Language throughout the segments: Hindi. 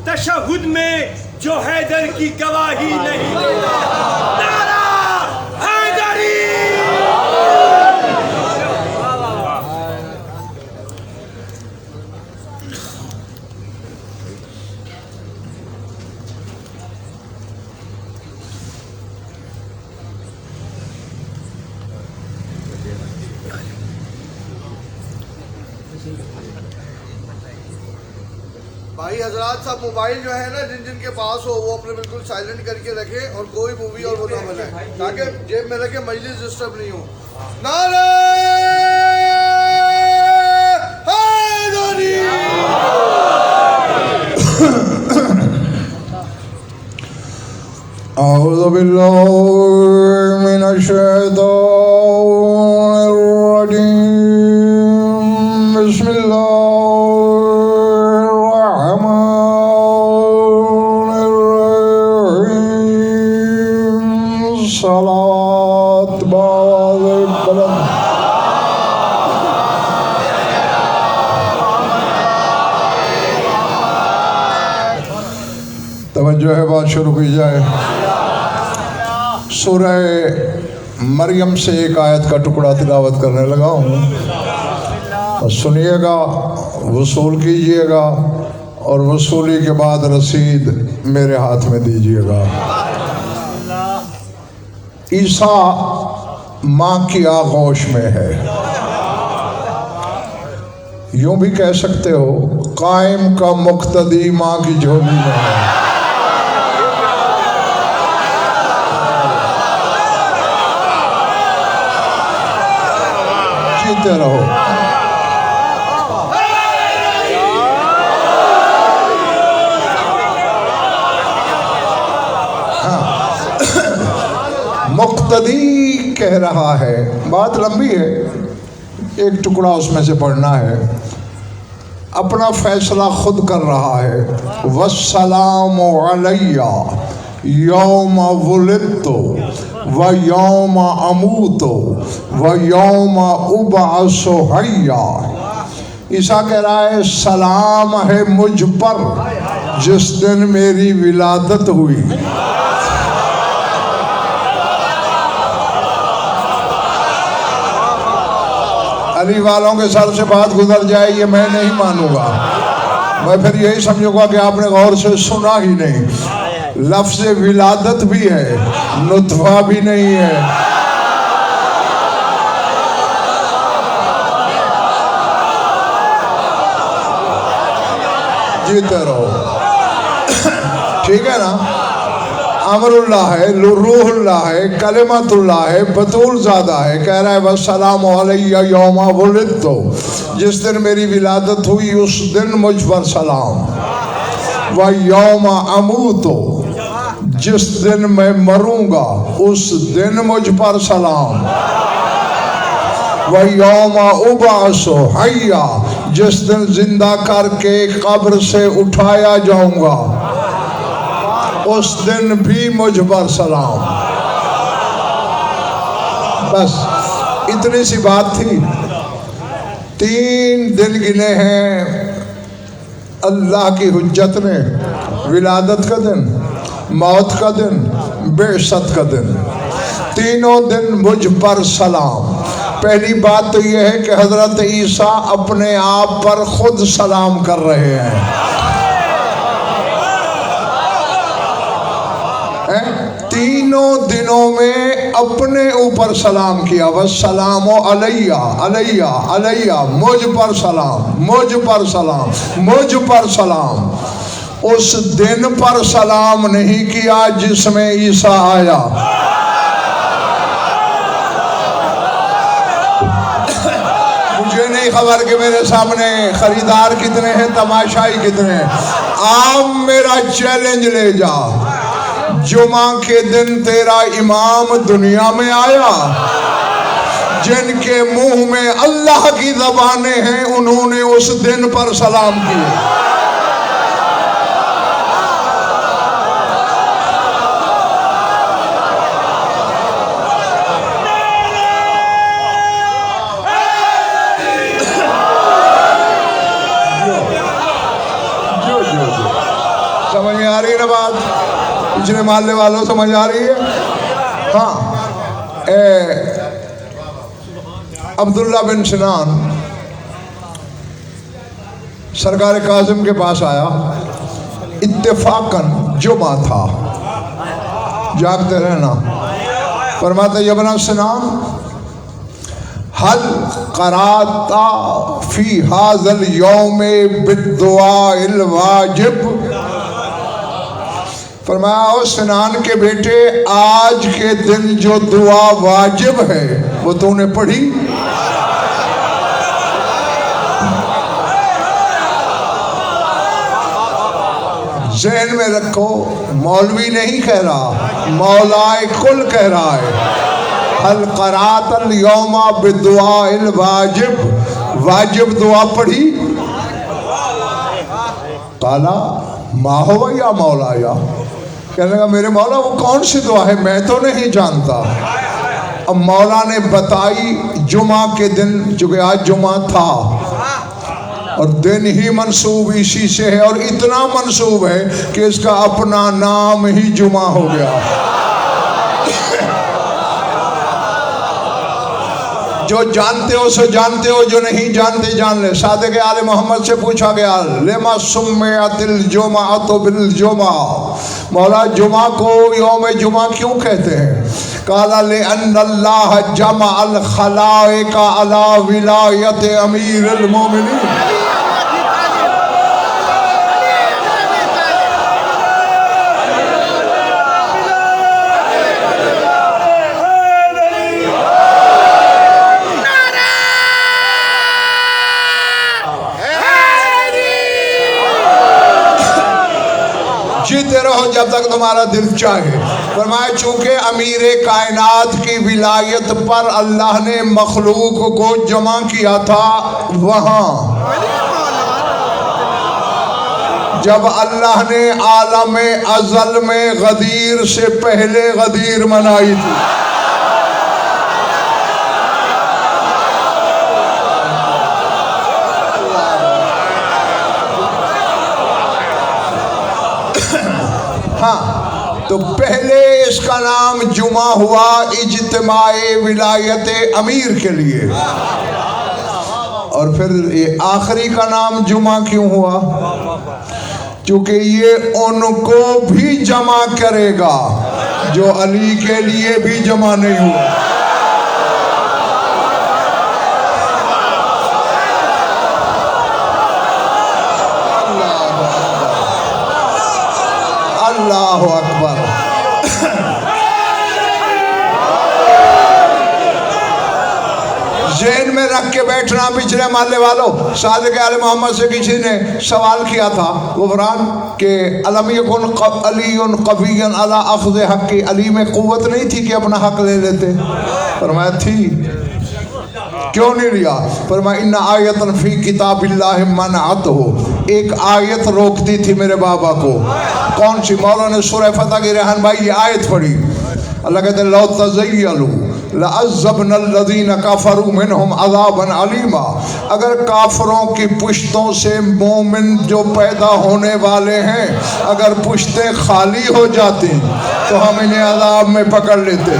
तशहुद में जो हैदर की गवाही नहीं देता। नारा हैदरी। भाई हजरात सब मोबाइल जो है ना जिन जिन के पास हो वो अपने बिल्कुल साइलेंट करके रखें और कोई मूवी और वो ना बनाए ताकि जेब में रखे मजलिस डिस्टर्ब नहीं हो। नारे हैदरी। अऊज़ु बिल्लाहि मिनश शैतानिर रजीम। बिस्मिल्लाहिर्रहमानिर्रहीम। सलावत बावाज़े बुलंद। तवज्जो है, बात शुरू की जाए। सूरह मरियम से एक आयत का टुकड़ा तिलावत करने लगा हूँ और सुनिएगा, वसूल कीजिएगा और वसूली के बाद रसीद मेरे हाथ में दीजिएगा। ईसा माँ की आगोश में है, यूं भी कह सकते हो कायम का मुक्तदी माँ की झोली में है। जीते रहो। हाँ। मुक्तदी कह रहा है, बात लंबी है, एक टुकड़ा उसमें से पढ़ना है। अपना फैसला खुद कर रहा है। वस्सलामु अलैया यौम वुलिदतु व यौम अमूतु व यौम उबअसु हय्या। ईसा कह रहा है सलाम है मुझ पर जिस दिन मेरी विलादत हुई। अली वालों के सर से बात गुजर जाए ये मैं नहीं मानूंगा। मैं फिर यही समझूंगा कि आपने गौर से सुना ही नहीं। लफ्ज़ विलादत भी है, नुतफा भी नहीं है। जीते रहो। ठीक है ना। अमरुल्लाह है, रूहुल्लाह है, कलिमतुल्लाह है, बतूल ज़ादा है। कह रहा है वस्सलामु अलैया यौमा वुलिदतु, जिस दिन मेरी विलादत हुई उस दिन मुझ पर सलाम। व यौमा अमूतु, जिस दिन मैं मरूंगा उस दिन मुझ पर सलाम। व यौमा उबअसु हय्या, जिस दिन जिंदा करके कब्र से उठाया जाऊंगा उस दिन भी मुझ पर सलाम। बस इतनी सी बात थी। 3 दिन गिने हैं अल्लाह की हुज्जत ने। विलादत का दिन, मौत का दिन, बेशत का दिन, तीनों दिन मुझ पर सलाम। पहली बात तो यह है कि हजरत ईसा अपने आप पर खुद सलाम कर रहे हैं। तीनों दिनों में अपने ऊपर सलाम किया। वस्सलामु अलैया अलैया अलैया, मुझ पर सलाम, मुझ पर सलाम, मुझ पर सलाम। उस दिन पर सलाम नहीं किया जिसमें ईसा आया। मुझे नहीं खबर कि मेरे सामने खरीदार कितने हैं, तमाशाई कितने हैं। आप मेरा चैलेंज ले जा, जुमा के दिन तेरा इमाम दुनिया में आया, जिनके मुंह में अल्लाह की ज़बानें हैं उन्होंने उस दिन पर सलाम किए। समझ में आ रही है ना बात? पिछले मोहल्ले वालों समझ आ रही है? हाँ, अब्दुल्ला बिन सिनान सरकार कासिम के पास आया, इत्तेफाकन जुमा था, जागते रहना। फरमाते यबना सिनान हल कराता फी हाजल यौमे बिद्दुआइल वाजिब। फरमाया ओ सिनान के बेटे, आज के दिन जो दुआ वाजिब है वो तूने पढ़ी? ज़हन में रखो, मौलवी नहीं कह रहा, मौलाए कुल कह रहा है। हल करातल यौमा बिदुआइल वाजिब, वाजिब दुआ पढ़ी? काला माहो या मौलाया, कहने लगा मेरे मौला वो कौन सी दुआ है, मैं तो नहीं जानता। अब मौला ने बताई जुमा के दिन, चूंकि आज जुमा था और दिन ही मंसूब इसी से है, और इतना मंसूब है कि इसका अपना नाम ही जुमा हो गया। जो जानते हो सो जानते हो, जो नहीं जानते जान ले। सादिक आले मोहम्मद से पूछा गया, लेमा सुम्मियतिल जुमाअतु बिल जुमा, मौला जुमा को यौम जुमा क्यों कहते हैं? काला ले अन्नल्लाह जमअल खलाइक अला विलायत अमीरुल मोमिनीन। जीते रहो जब तक तुम्हारा दिल चाहे। फरमाया चूंकि अमीर कायनात की विलायत पर अल्लाह ने मखलूक को जमा किया था, वहाँ जब अल्लाह ने आलम अज़ल में गदीर से पहले गदीर मनाई थी, हाँ, तो पहले इसका नाम जुमा हुआ इज्तिमाए विलायत अमीर के लिए, और फिर ये आखिरी का नाम जुमा क्यों हुआ? क्योंकि ये उनको भी जमा करेगा जो अली के लिए भी जमा नहीं हुआ। अल्लाहु अकबर। ज़हन में रख के बैठना पिछले माले वालों। सादिक आले मोहम्मद से किसी ने सवाल किया था गुफरान के अलम यकुन अलीयुन कवियन अला अख़्ज़ हक़्क़ि, अली में क़ुव्वत नहीं थी कि अपना हक ले लेते? फरमाया थी, क्यों नहीं लिया? फरमाया इन्ना आयतन फ़ी किताबिल्लाहि मनअतहु, एक आयत रोकती थी मेरे बाबा को। कौन सी? मौला ने सूरह फतह की रहन भाई ये आयत पढ़ी। अल्लाह कहते लौ तज़य्यलू लअज़्ज़बनल लज़ीना कफ़रू मिनहुम अज़ाबन अलीमा, अगर काफरों की पुश्तों से मोमिन जो पैदा होने वाले हैं अगर पुश्तें खाली हो जाती तो हम इन्हें अज़ाब में पकड़ लेते।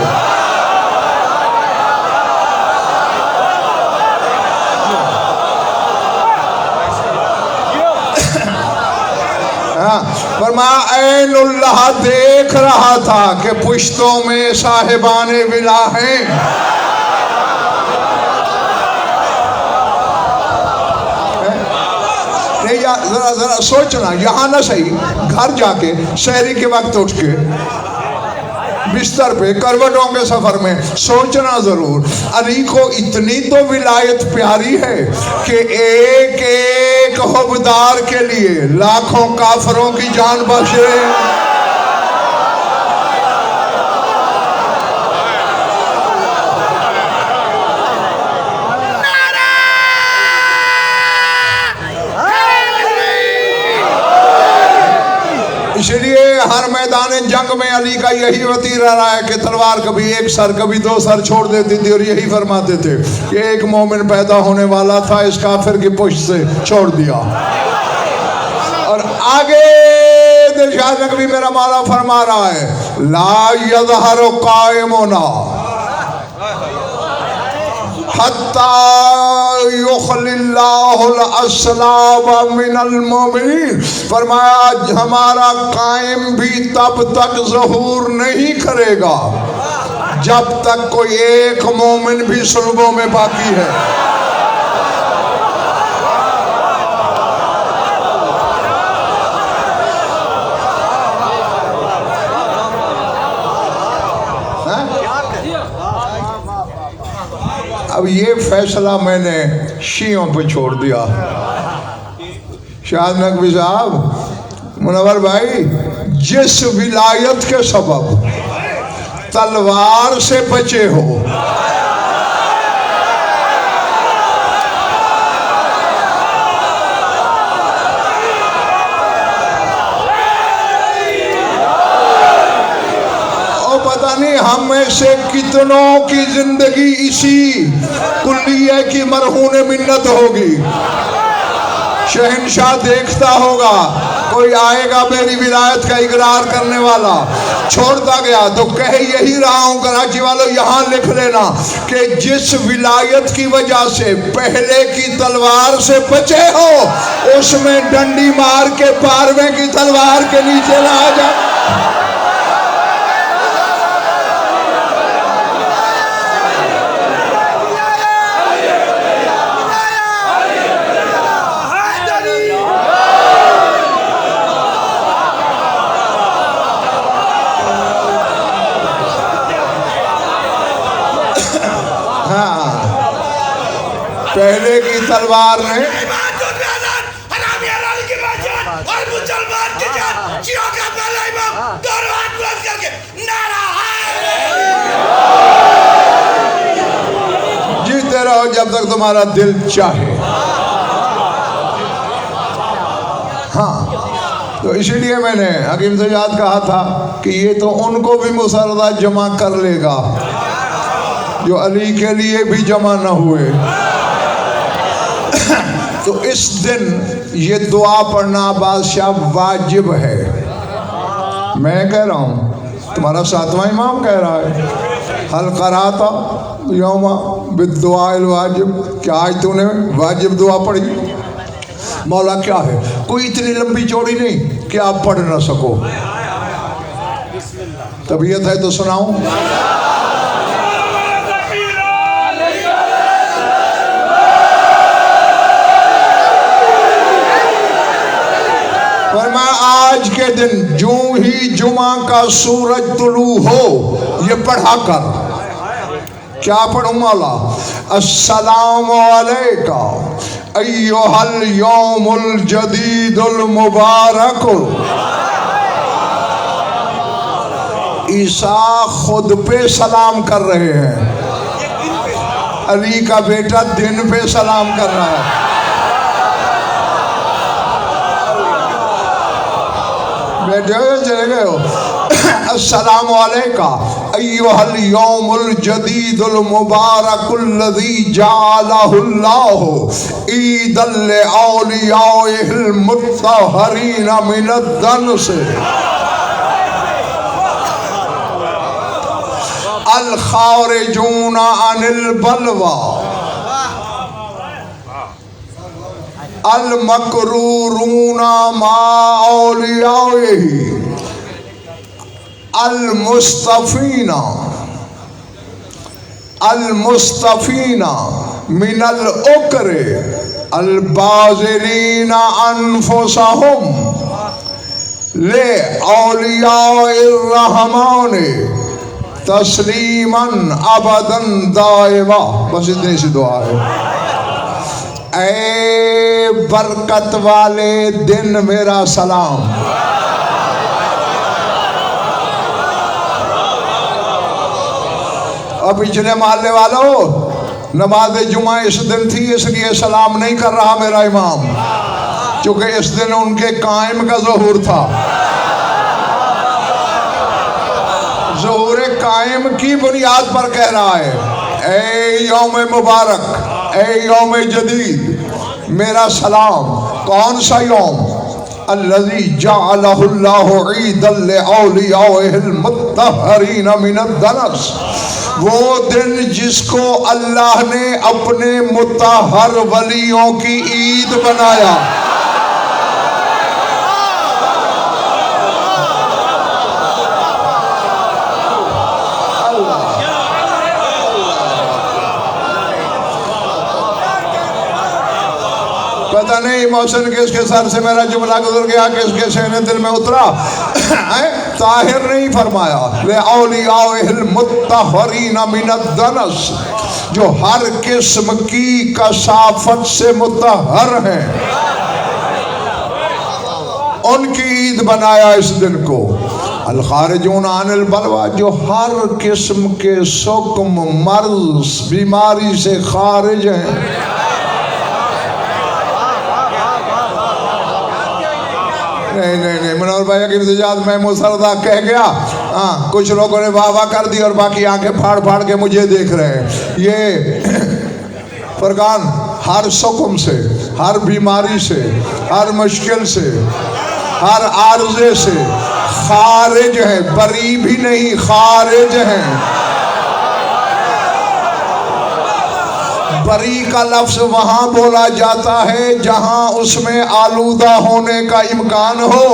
फरमाया ऐनुल्लाह देख रहा था कि पुश्तों में साहिबाने विला हैं। नहीं जरा जरा सोचना, यहाँ ना सही, घर जाके शहरी के वक्त उठ के बिस्तर पे करवटों के सफर में सोचना जरूर, अली को इतनी तो विलायत प्यारी है कि एक एक हुबदार के लिए लाखों काफरों की जान बख्श रहे हैं। इसलिए हर मैदान जंग में अली का यही वतीरा रहा है कि तलवार कभी एक सर कभी दो सर छोड़ देती थी, और यही फरमाते थे कि एक मोमिन पैदा होने वाला था, इस काफिर की पुश्त से छोड़ दिया। और आगे शाह नकवी मेरा मौला फरमा रहा है, ला यज़हर कायमुना हत्ता युखलिल्लाहुल अस्लाब मिनल मोमिनीन। फरमाया हमारा कायम भी तब तक ज़हूर नहीं करेगा जब तक कोई एक मोमिन भी सुल्बों में बाकी है। अब ये फैसला मैंने शियों पे छोड़ दिया। शाह नकवी साहब, मुनव्वर भाई, जिस विलायत के सबब तलवार से बचे हो, पता नहीं हम में से कितनों की जिंदगी इसी कुल्लिये की मरहून मिन्नत होगी। शहंशाह देखता होगा, कोई आएगा मेरी विलायत का इकरार करने वाला, छोड़ता गया तो कह यही रहा हूं कराची वालों, यहाँ लिख लेना कि जिस विलायत की वजह से पहले की तलवार से बचे हो, उसमें डंडी मार के पारवे की तलवार के नीचे ला जा। पहले की तलवार ने जीते रहो जब तक तुम्हारा दिल चाहे। हाँ, तो इसीलिए मैंने हकीम सजाद कहा था कि ये तो उनको भी मुसरदा जमा कर लेगा जो अली के लिए भी जमा न हुए। तो इस दिन ये दुआ पढ़ना बादशाह वाजिब है। मैं कह रहा हूँ, तुम्हारा सातवां इमाम कह रहा है, हल कराता यौमा बिद्दुआइल वाजिब, क्या आज तूने वाजिब दुआ पढ़ी? मौला क्या है? कोई इतनी लंबी चौड़ी नहीं कि आप पढ़ ना सको। तबीयत है तो सुनाऊं? आज के दिन जो ही जुमा का सूरज तुलू हो, ये पढ़ा कर। क्या पढ़ूं मौला? अस्सलामु अलैका अय्युहल यौमुल जदीदुल मुबारकुल। ईसा खुद पे सलाम कर रहे हैं, अली का बेटा दिन पे सलाम कर रहा है। बैठे हो चले गए हो? अस्सलामु अलैका अय्युहल यौमुल जदीदुल मुबारकुल लज़ी जअलहुल्लाहु ईदल लिऔलियाइहिल मुत्तहरीन मिनद्दनस अल खारिजूना अनिल बलवा अल मकरूरूना माओलियाही अल मुस्तफीना मिनल उकरे अल बाज़िलीना अनफुसहुम ले औलियाइर रहमान तस्लीमन अबदन दाइमा। बस इतनी सी दुआ है। ऐ बरकत वाले दिन मेरा सलाम। और पिछले मोहल्ले वालों, नमाज जुमा इस दिन थी, इसलिए सलाम नहीं कर रहा मेरा इमाम, क्योंकि इस दिन उनके कायम का ज़हूर था। ज़हूर कायम की बुनियाद पर कह रहा है, ऐ यौम मुबारक, ऐ यौम जदीद मेरा सलाम। कौन सा यौम? अल्लज़ी जअलहुल्लाहु ईदन लिऔलियाइहिल मुत्तहरीन मिनद्दनस, वो दिन जिसको अल्लाह ने अपने मुत्तहर वलियों की ईद बनाया। पता नहीं मौसम किसके सर से मेरा जुमला गुजर गया, किसके सहने दिल में उतरा। ताहिर नहीं फरमाया लिऔलियाइहिल मुत्तहरीन मिनद्दनस, जो हर किस्म की कसाफत से मुत्तहर हैं, उनकी ईद बनाया इस दिन को। अल खारिजून अनिल बलवा, जो हर किस्म के सुकम मर्ज बीमारी से खारिज हैं। नहीं मनोहर भाई की इम्तिजाज मैं मुसरदा कह गया। हाँ, कुछ लोगों ने वाह वाह कर दी और बाकी आंखें फाड़ फाड़ के मुझे देख रहे हैं। ये फरकान हर सुकम से, हर बीमारी से, हर मुश्किल से, हर आर्जे से खारिज है, बरी भी नहीं खारिज है। बरी का लफ्ज वहां बोला जाता है जहां उसमें आलूदा होने का इम्कान हो।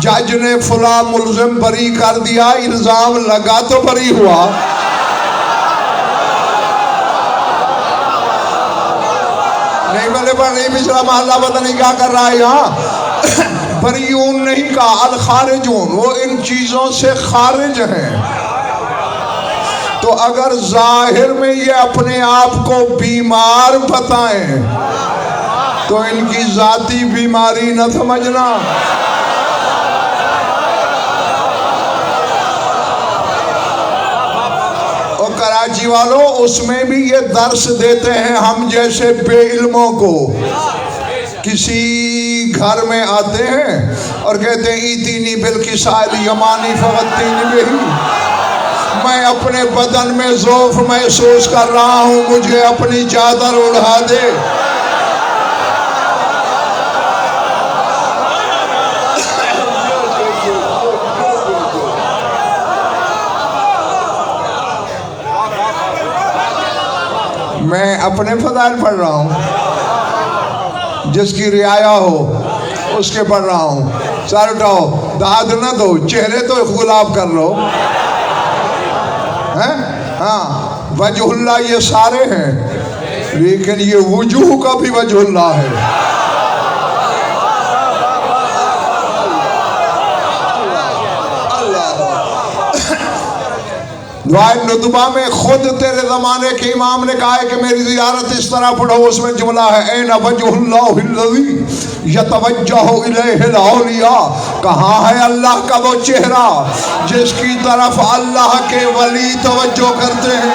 जज ने फुला मुल्जिम बरी कर दिया, इल्जाम लगा तो बरी हुआ। नहीं बोले पर नहीं, पिछला मोहल्ला पता नहीं क्या कर रहा है यहाँ। बरीऊन नहीं कहा, अल खारिजून, वो इन चीजों से खारिज हैं। तो अगर जाहिर में ये अपने आप को बीमार बताएं तो इनकी जाती बीमारी न समझना। और कराची वालों, उसमें भी ये दर्श देते हैं हम जैसे बेइल्मों को। किसी घर में आते हैं और कहते हैं ईतीनी बिलकिसाइल यमानी फवत्तीनी बिही, मैं अपने बदन में ज़ौफ़ महसूस कर रहा हूँ, मुझे अपनी चादर उड़ा दे। मैं अपने फज़ाइल पढ़ रहा हूँ, जिसकी रियाया हो उसके पढ़ रहा हूँ। सर उठाओ, दाद न दो, चेहरे तो गुलाब कर लो। हैं? हाँ, वजहुल्लाह ये सारे हैं, लेकिन ये वजूह का भी वजहुल्लाह है। नुतबा में खुद तेरे ज़माने के इमाम ने कहा है कि मेरी ज़ियारत इस तरह पढ़ो, उसमें जुमला है ऐन वजहुल्लाहिल्लज़ी यतवज्जहु इलैहिल औलिया, कहाँ है अल्लाह का वो चेहरा जिसकी तरफ अल्लाह के वली तवज्जो करते हैं।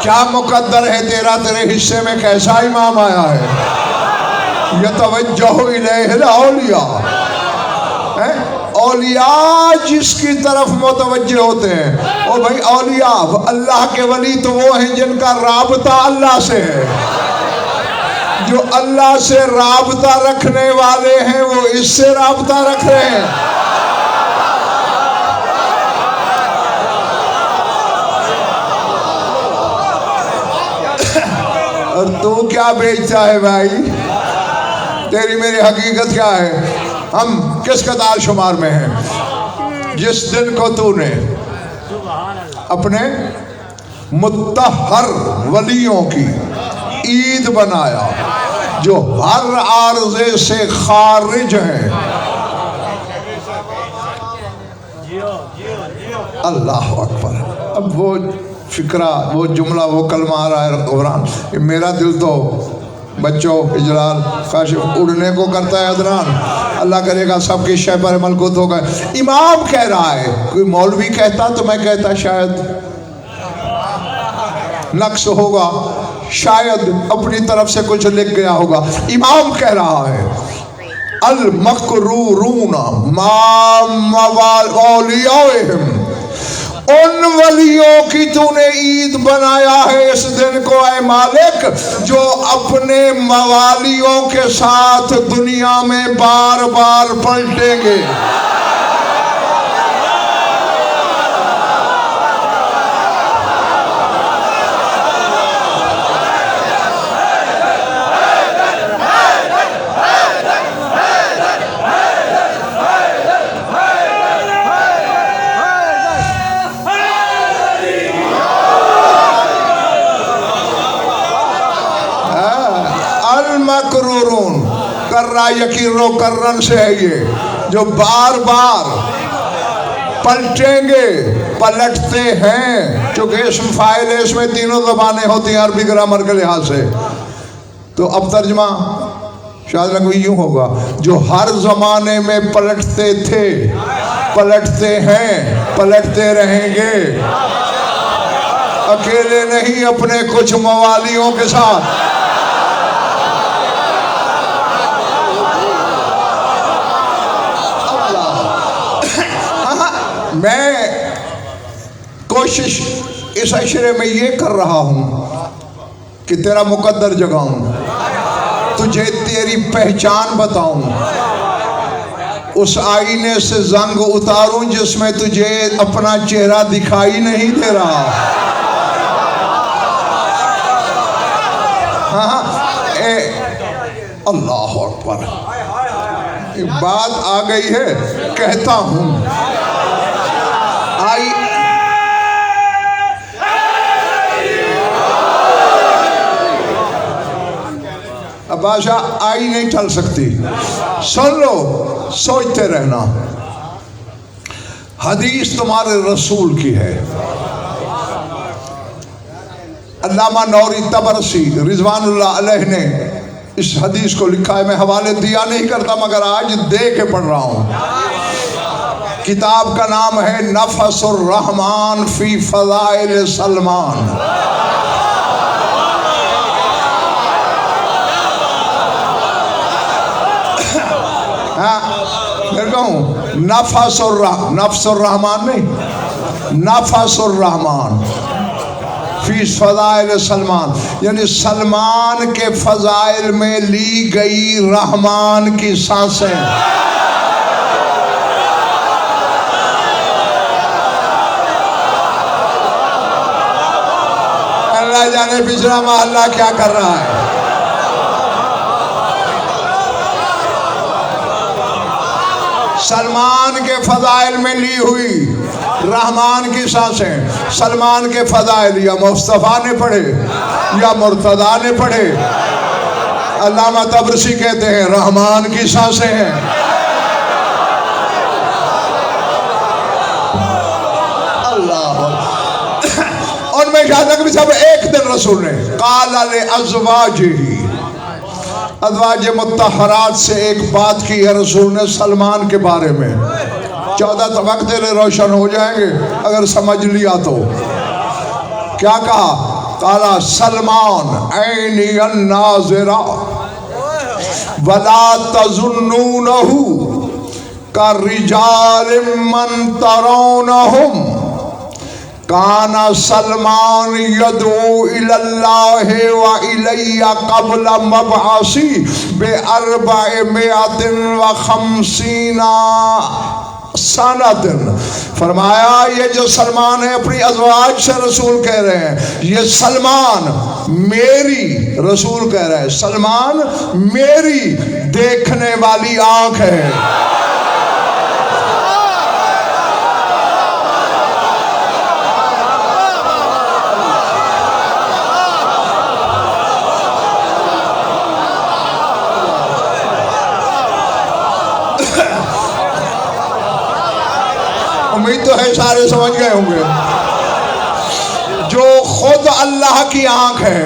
क्या मुकद्दर है तेरा, तेरे हिस्से में कैसा इमाम आया है। यतवज्जहु इलैहिल औलिया, औलिया जिसकी तरफ मुतवज्जे होते हैं। और भाई औलिया अल्लाह के वली तो वो हैं जिनका राबता अल्लाह से है। जो अल्लाह से राबता रखने वाले हैं वो इससे राबता रख रहे हैं। और तू क्या बेचता है भाई, तेरी मेरी हकीकत क्या है। हम किस कतार शुमार में हैं। जिस दिन को तूने अपने मुत्तहर वलियों की ईद बनाया, जो हर आर्जे से खारिज हैं। अल्लाह अकबर। अब वो फिक्रा, वो जुमला, वो कलमा आ रहा है कुरान। मेरा दिल तो बच्चों इजलाल काशिफ उड़ने को करता है अदनान। अल्लाह करेगा सबकी शय पर मलकूत होगा। इमाम कह रहा है, कोई मौलवी कहता तो मैं कहता शायद नक्स होगा, शायद अपनी तरफ से कुछ लिख गया होगा। इमाम कह रहा है अल मकरूरून मवालियाहिम, उन वलियों की तूने ईद बनाया है इस दिन को ऐ मालिक जो अपने मवालियों के साथ दुनिया में बार बार पलटेंगे। मकरूरून कर्रा यकीरो कर्रन से है ये, जो बार बार पलटेंगे, पलटते हैं, क्योंकि इसम फाइल है, इसमें तीनों ज़बानें होती हैं अरबी ग्रामर के लिहाज से। तो अब तर्जमा शायद लगभग यूं होगा, जो हर जमाने में पलटते थे, पलटते हैं, पलटते रहेंगे, अकेले नहीं अपने कुछ मवालियों के साथ। मैं कोशिश इस अशरे में ये कर रहा हूं कि तेरा मुकद्दर जगाऊं, तुझे तेरी पहचान बताऊं, उस आईने से जंग उतारूं जिसमें तुझे अपना चेहरा दिखाई नहीं दे रहा। हाँ, अल्लाह अकबर, एक बात आ गई है, कहता हूं आई अब बादशाह आई नहीं चल सकती, सुन लो, सोचते रहना। हदीस तुम्हारे रसूल की है। अल्लामा नौरी तबरसी रिजवानुल्लाह अलैह ने इस हदीस को लिखा है। मैं हवाले दिया नहीं करता मगर आज दे के पढ़ रहा हूं। किताब का नाम है नफसुर रहमान फी फज़ाइल सलमान। हाँ, फिर कहूँ नफसुर रहमान नहीं, नफसुर रहमान फी फज़ाइल सलमान, यानी सलमान के फज़ाइल में ली गई रहमान की सांसें। जाने पिछला मोहल्ला क्या कर रहा है। सलमान के फजाइल में ली हुई रहमान की सांसें। सलमान के फजाइल या मुस्तफ़ा ने पढ़े या मुर्तदा ने पढ़े, अल्लामा तबरसी कहते हैं रहमान की सांसें हैं। और मैं याद नबी साहब एक दिन रसूल ने काला ले अज़वाजिही, अज़वाज मुत्तहरात से एक बात की है रसूल ने सलमान के बारे में। 14 तबक तेरे रोशन हो जाएंगे अगर समझ लिया तो। क्या कहा? काला सलमान ऐनियन नाज़िरा वला तज़ुन्नूनहु का रिजालिम मन तरौनहुम काना सलमान यदू इलल्लाहि व इलैया क़ब्ल मबअसी बे अर्बअ मिअतिन व खमसीना सनतन। फरमाया ये जो सलमान है अपनी अज़वाज से रसूल कह रहे हैं, ये सलमान मेरी, रसूल कह रहे हैं सलमान मेरी देखने वाली आंख है। उम्मीद तो है सारे समझ गए होंगे। जो खुद अल्लाह की आंख है,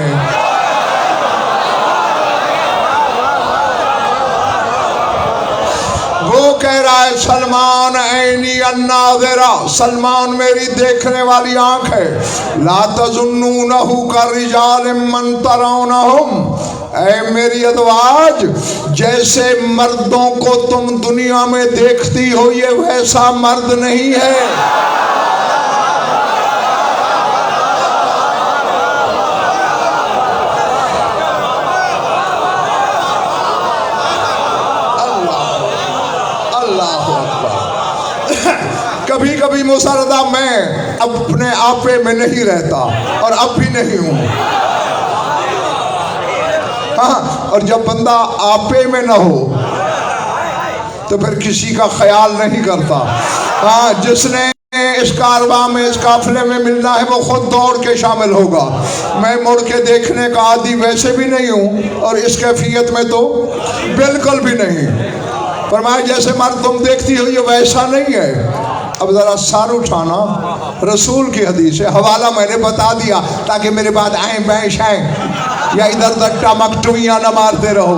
वो कह रहा है है सलमान ऐनी अन्नाज़िरा, सलमान मेरी देखने वाली आंख है। ला तज़ुन्नूनहु करिजालिम्मन तरौनहुम, ऐ मेरी अज़वाज जैसे मर्दों को तुम दुनिया में देखती हो ये वैसा मर्द नहीं है। कभी कभी मुसरदा मैं अपने आपे में नहीं रहता और अब भी नहीं हूँ। हाँ, और जब बंदा आपे में ना हो तो फिर किसी का ख्याल नहीं करता। हाँ, जिसने इस कारवां में इस काफिले में मिलना है वो खुद दौड़ के शामिल होगा। मैं मुड़ के देखने का आदी वैसे भी नहीं हूँ और इस कैफियत में तो बिल्कुल भी नहीं। फरमाया जैसे मर्द तुम देखती हो ये वैसा नहीं है। अब ज़रा सार उठाना, रसूल की हदीस है, हवाला मैंने बता दिया ताकि मेरे बाद आए बैश आए या इधर उधर टमकटुइयाँ न मारते रहो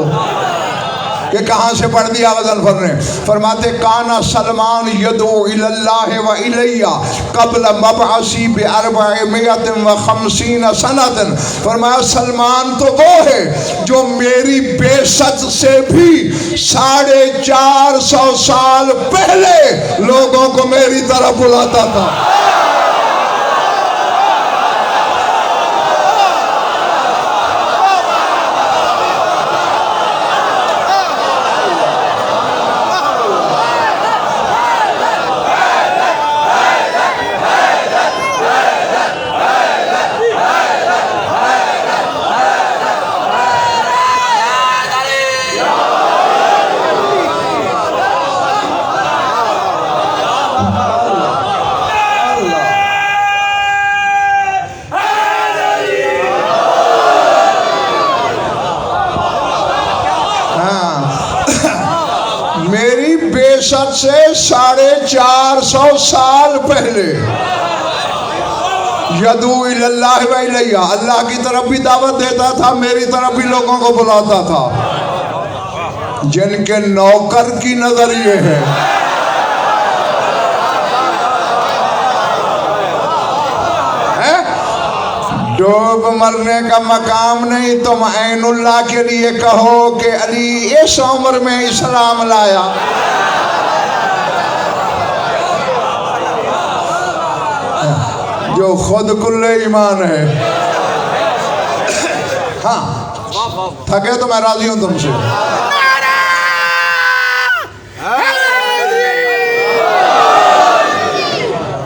कि कहाँ से पढ़ दिया वजन फर ने। फरमाते काना सलमान यदो इलल्लाह व इलैया क़ब्ल मबअसी बिअरबअमियतिन व खमसीन सनतन। फरमाया सलमान तो वो है जो मेरी बेसत से भी 450 साल पहले लोगों को मेरी तरफ बुलाता था। मेरी बेसत से 450 साल पहले यदू इल्लाह व इलैया, अल्लाह की तरफ भी दावत देता था, मेरी तरफ भी लोगों को बुलाता था। जिनके नौकर की नजर ये है डूब मरने का मकाम नहीं, तुम ऐनुल्लाह के लिए कहो कि अली इस उम्र में इस्लाम लाया। जो खुद कुल्ले ईमान है। हाँ, थके तो मैं राजी हूं तुमसे।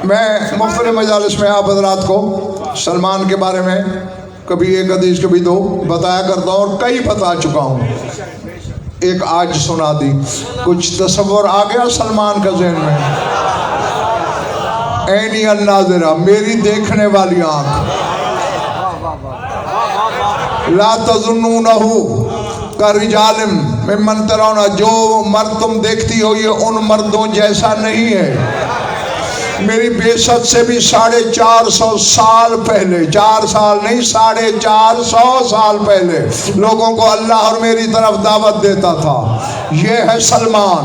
मैं मुख्तलिफ मजालिस में आप हज़रात को सलमान के बारे में कभी एक हदीस कभी दो बताया करता हूँ और कई बता चुका हूँ। एक आज सुना दी, कुछ तसव्वुर आ गया सलमान का ज़हन में। ऐनी अन्नाज़िरा, मेरी देखने वाली आँख। ला तज़ुन्नूनहु करिजालिम मिम्मन तरौना, जो मर्द तुम देखती हो ये उन मर्दों जैसा नहीं है। मेरी बेसत से भी 450 साल पहले, 4 साल नहीं 450 साल पहले लोगों को अल्लाह और मेरी तरफ दावत देता था। ये है सलमान।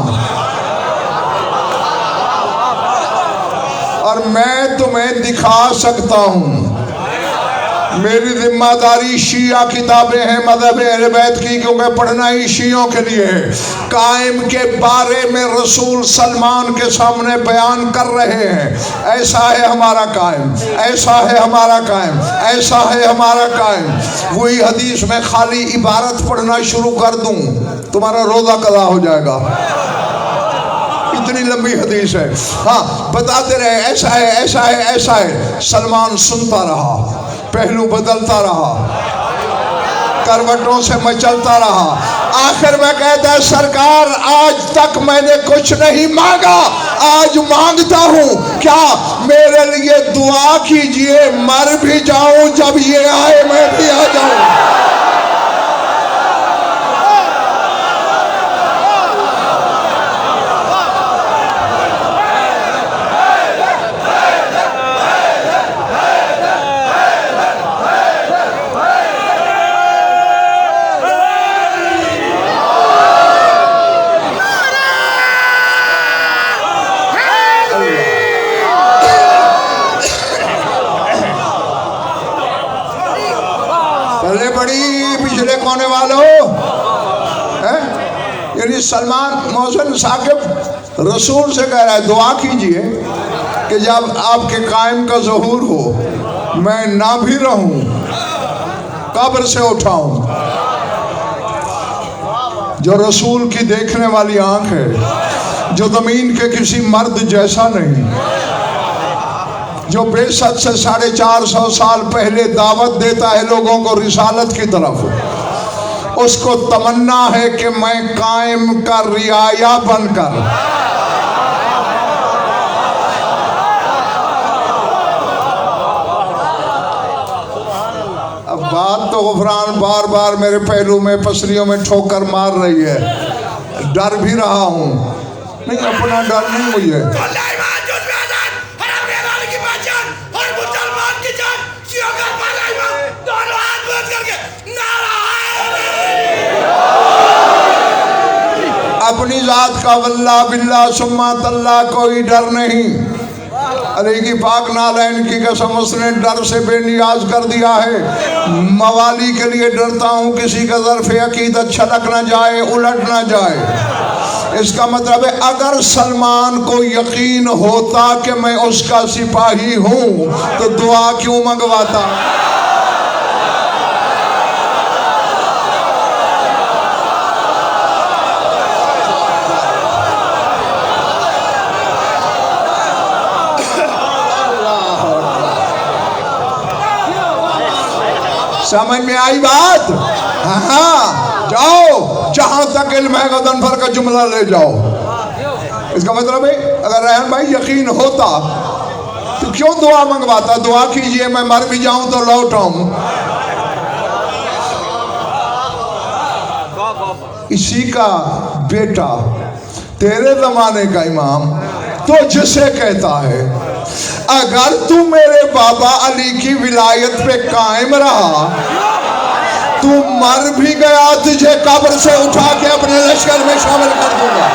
और मैं तुम्हें दिखा सकता हूँ, मेरी जिम्मेदारी शिया किताबें हैं मज़हब अहले बैत की, क्योंकि पढ़ना ही शियों के लिए है। कायम के बारे में रसूल सलमान के सामने बयान कर रहे हैं, ऐसा है हमारा कायम, ऐसा है हमारा कायम, ऐसा है हमारा कायम। वही हदीस में खाली इबारत पढ़ना शुरू कर दूं तुम्हारा रोज़ा कज़ा हो जाएगा, इतनी लंबी हदीस है। हाँ, बताते रहे ऐसा है, ऐसा है, ऐसा है। सलमान सुनता रहा, पहलू बदलता रहा, करवटों से मचलता रहा। आखिर में कहता है सरकार आज तक मैंने कुछ नहीं मांगा, आज मांगता हूँ, क्या मेरे लिए दुआ कीजिए, मर भी जाऊं जब ये आए मैं भी आ जाऊं। होने वालों हैं। यानी सलमान मोहसिन साकिब रसूल से कह रहा है दुआ कीजिए कि जब आपके कायम का ज़हूर हो मैं ना भी रहूं, कब्र से उठाऊं। जो रसूल की देखने वाली आंख है, जो ज़मीन के किसी मर्द जैसा नहीं, जो बेशक से 450 साल पहले दावत देता है लोगों को रिसालत की तरफ, उसको तमन्ना है कि मैं कायम का रियाया बनकर अब बात तो गुफरान बार बार मेरे पहलू में पसलियों में ठोकर मार रही है। डर भी रहा हूं, नहीं अपना डर नहीं मुझे। अपनी जात का वल्ला बिल्ला सुम्मा तल्ला कोई डर नहीं। अली की पाक नालैन की कसम, उसने डर से बेनियाज कर दिया है। मवाली के लिए डरता हूँ किसी का ज़र्फ़ अक़ीदत छलक ना जाए, उलट ना जाए। इसका मतलब है अगर सलमान को यकीन होता कि मैं उसका सिपाही हूँ तो दुआ क्यों मंगवाता। समझ में आई बात? हाँ, जाओ जहां तक इल्म है गदन भर का जुमला ले जाओ। इसका मतलब है अगर रहन भाई यकीन होता तो क्यों दुआ मंगवाता। दुआ कीजिए मैं मर भी जाऊं तो लौट आऊं। इसी का बेटा तेरे जमाने का इमाम तो जिसे कहता है अगर तू मेरे बाबा अली की विलायत पे कायम रहा, तू मर भी गया, तुझे कब्र से उठा के अपने लश्कर में शामिल कर दूंगा।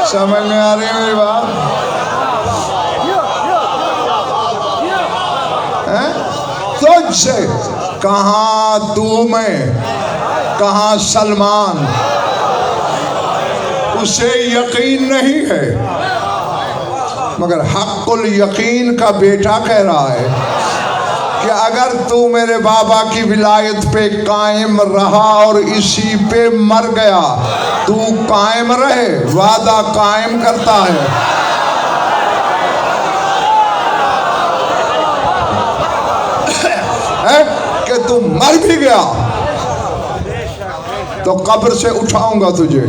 समझ में आ रही है मेरी बात? तुझसे कहाँ तू मैं, कहाँ सलमान, उसे यकीन नहीं है। मगर हक़्क़ुल यकीन का बेटा कह रहा है कि अगर तू मेरे बाबा की विलायत पे कायम रहा और इसी पे मर गया, तू कायम रहे, वादा कायम करता है। कि तू मर भी गया तो कब्र से उठाऊंगा तुझे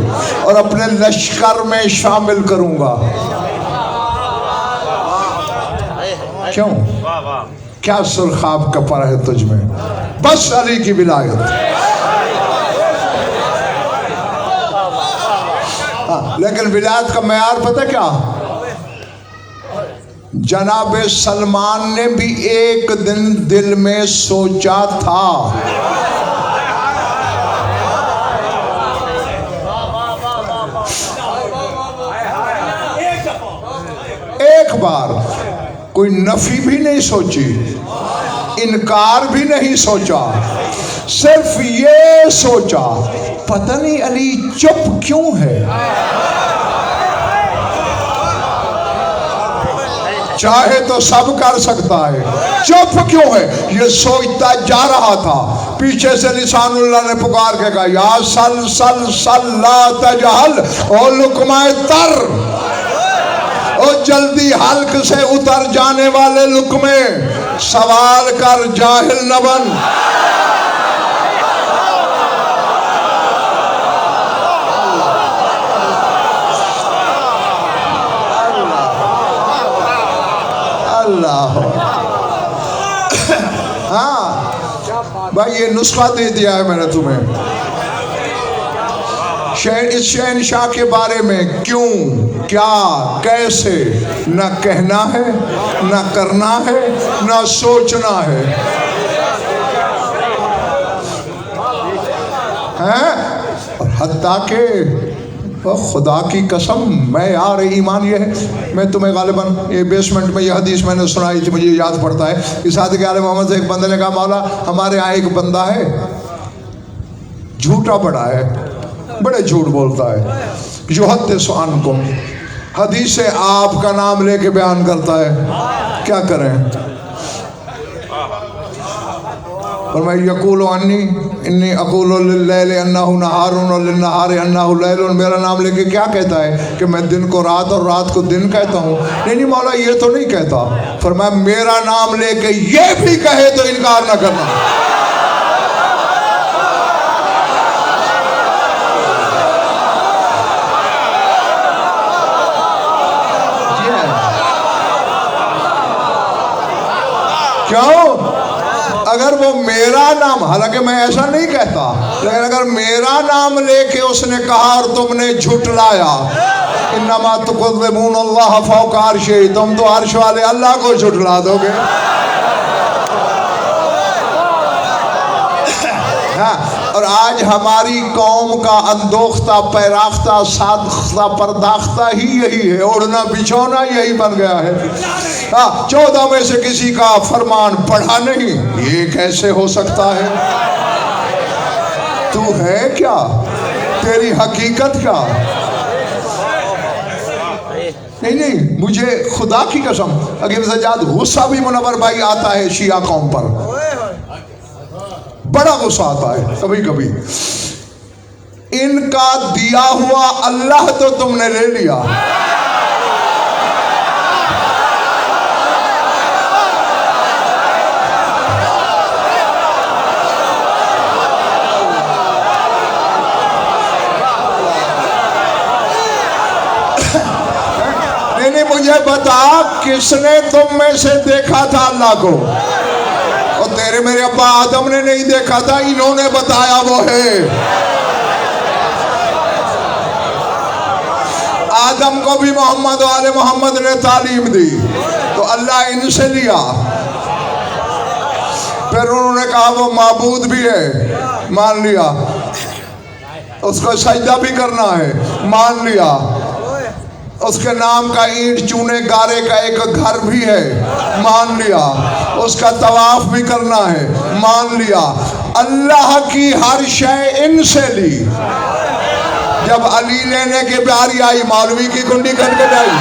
और अपने लश्कर में शामिल करूंगा। क्यों? क्या सुरखाब का पर है तुझ में? बस अली की विलायत। लेकिन विलायत का मेयार पता क्या? जनाब सलमान ने भी एक दिन दिल में सोचा था एक बार, कोई नफी भी नहीं सोची, इनकार भी नहीं सोचा, सिर्फ ये सोचा पता नहीं अली चुप क्यों है। चाहे तो सब कर सकता है, चुप क्यों है ये सोचता जा रहा था। पीछे से लिसानुल्लाह ने पुकार के कहा या सल सल सल ला तजहल ओ लुकमाए तर, ओ जल्दी हल्क से उतर जाने वाले लुकमे, सवाल कर जाहिल न बन। अल्लाह हाँ भाई ये नुस्खा दे दिया है मैंने तुम्हें। इस शहनशाह के बारे में क्यों, क्या, कैसे न कहना है, न करना है, न सोचना है, हैं? और हत्ता के खुदा की कसम, मैं यार ईमान ये है, मैं तुम्हें गालिबन ये बेसमेंट में ये हदीस मैंने सुनाई थी, मुझे याद पड़ता है कि सादिक आले मोहम्मद से एक बंदे ने कहा, मौला हमारे यहाँ एक बंदा है झूठा बड़ा है, बड़े झूठ बोलता है, जो हद सुआन को हदीस से आपका नाम लेके बयान करता है, क्या करें? और मैं यकूल अन्नी इन्नी अकूल लिल्लैल अन्नहु नहारुन और लिन्नहारि अन्नहु लैलुन, मेरा नाम लेके क्या कहता है कि मैं दिन को रात और रात को दिन कहता हूँ? नहीं मौला ये तो नहीं कहता। फरमाया मेरा नाम लेके ये भी कहे तो इनकार ना करना। क्यों? अगर वो मेरा नाम, हालांकि मैं ऐसा नहीं कहता, लेकिन अगर मेरा नाम लेके उसने कहा और तुमने झुटलाया, इन्नमा तुक़द्दिमून अल्लाह फ़ौक़ अर्शिही, तुम तो अर्श वाले अल्लाह को झुटला दोगे। हाँ, और आज हमारी कौम का अंदोख्ता पैराख्ता साख्ता परदाख्ता ही यही है, ओढ़ना बिछौना यही बन गया है। हाँ, 14 में से किसी का फरमान पढ़ा नहीं, ये कैसे हो सकता है? तू है क्या? तेरी हकीकत क्या? नहीं, मुझे खुदा की कसम अकीम सज्जाद गुस्सा भी मुनव्वर भाई आता है शिया कौम पर, बड़ा गुस्सा आता है कभी कभी। इनका दिया हुआ अल्लाह तो तुमने ले लिया, नहीं मुझे बता किसने तुम में से देखा था अल्लाह को? और तेरे मेरे अब्बा आदम ने नहीं देखा था, इन्होंने बताया वो है। आदम को भी मोहम्मद वाले मोहम्मद ने तालीम दी, तो अल्लाह इनसे लिया। फिर उन्होंने कहा वो माबूद भी है, मान लिया। उसको सजदा भी करना है, मान लिया। उसके नाम का ईंट चूने गारे का एक घर भी है, मान लिया। उसका तवाफ भी करना है, मान लिया। अल्लाह की हर शय इनसे ली। जब अली लेने के बारी आई, मौलवी की कुंडी करके जाई।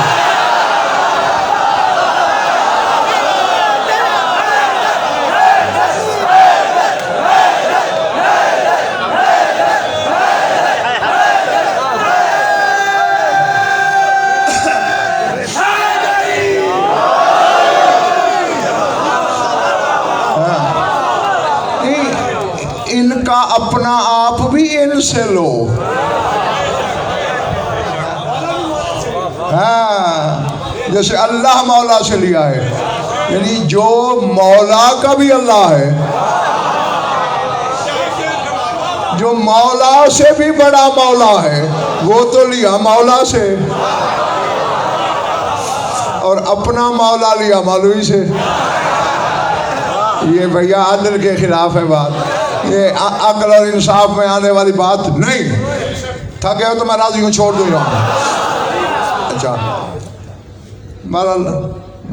इनका अपना आप भी इनसे लो। हाँ, जैसे अल्लाह मौला से लिया है, यानी जो मौला का भी अल्लाह है, जो मौला से भी बड़ा मौला है, वो तो लिया मौला से, और अपना मौला लिया मौलवी से। ये भैया आदल के खिलाफ है बात, ये अक्ल और इंसाफ में आने वाली बात नहीं। थके हो तो मैं राजी हूँ, छोड़ दूंगा। अच्छा, बहरहाल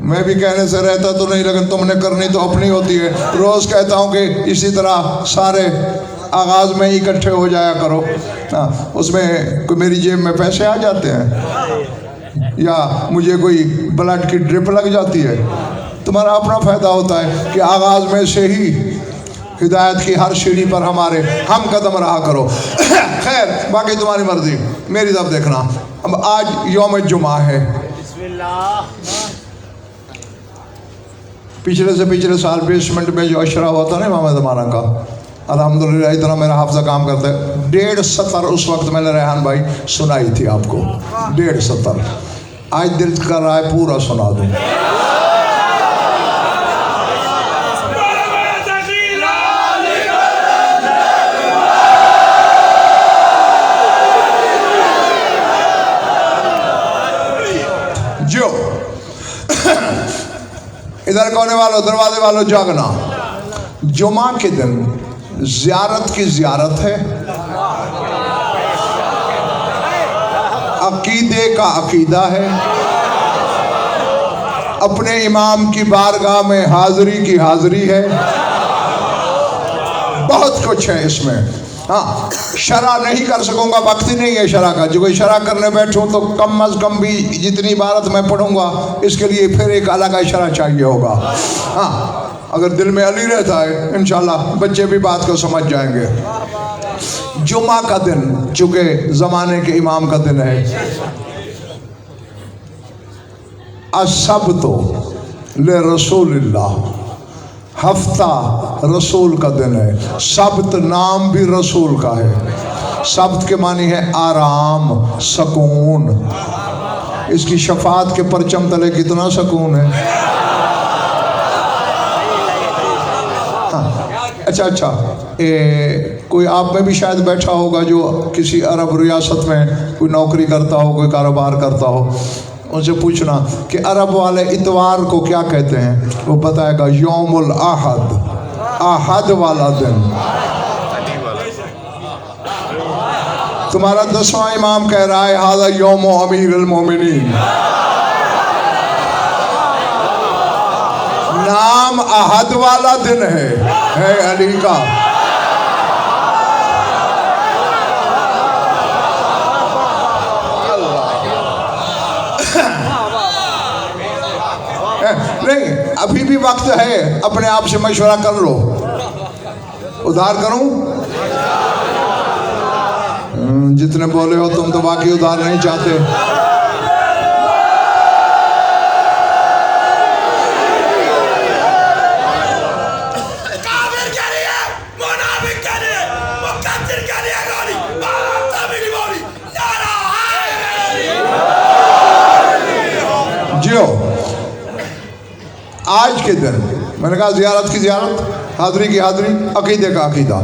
मैं भी कहने से रहता तो नहीं, लेकिन तुमने करनी तो अपनी होती है। रोज़ कहता हूँ कि इसी तरह सारे आगाज़ में इकट्ठे हो जाया करो। हाँ, उसमें कोई मेरी जेब में पैसे आ जाते हैं या मुझे कोई ब्लड की ड्रिप लग जाती है, तुम्हारा अपना फ़ायदा होता है कि आगाज़ में से ही हिदायत की हर सीढ़ी पर हमारे हम कदम रहा करो। खैर, बाकी तुम्हारी मर्जी, मेरी तरफ देखना। अब आज यौम जुमा है। पिछले से पिछले साल बेसमेंट में जो अशरा हुआ था ना इमाम ज़माना का, अल्हम्दुलिल्लाह इतना मेरा हाफ़ज़ा काम करता है। 1.5 सतर उस वक्त मैंने रेहान भाई सुनाई थी आपको, 1.5 सतर। आज दिल कर रहा है पूरा सुना दूँ। इधर कोने वालों, दरवाजे वालों जागना। जुमा के दिन ज़ियारत की ज़ियारत है, अकीदे का अकीदा है, अपने इमाम की बारगाह में हाज़री की हाज़री है, बहुत कुछ है इसमें। हाँ, शरा नहीं कर सकूँगा, वक्त ही नहीं है शरा का। जो कोई शरा करने बैठूँ तो कम अज़ कम भी जितनी इबारत मैं पढ़ूँगा इसके लिए फिर एक अलग शरा चाहिए होगा। हाँ, अगर दिल में अली रहता है इंशाल्लाह बच्चे भी बात को समझ जाएंगे। जुमा का दिन चूँकि ज़माने के इमाम का दिन है, असब्तो ले रसूलिल्लाह, हफ्ता रसूल का दिन है। सब्त नाम भी रसूल का है। सब्त के मानी है आराम, सुकून। इसकी शफात के परचम तले कितना सुकून है। हाँ, अच्छा, कोई आप में भी शायद बैठा होगा जो किसी अरब रियासत में कोई नौकरी करता हो, कोई कारोबार करता हो। उनसे पूछना कि अरब वाले इतवार को क्या कहते हैं, वो बताएगा यौमुल अहद, अहद वाला दिन। तुम्हारा 10वां इमाम कह रहा है हाज़ा यौम अमीरुल मोमिनीन। नाम अहद वाला दिन है अली का। नहीं, अभी भी वक्त है, अपने आप से मशवरा कर लो। उधार करूं? जितने बोले हो तुम तो बाकी उधार नहीं चाहते। जियो आज के दिन मैंने कहा ज़ियारत की ज़ियारत, हाज़री की हाज़री, अकीदे का अकीदा।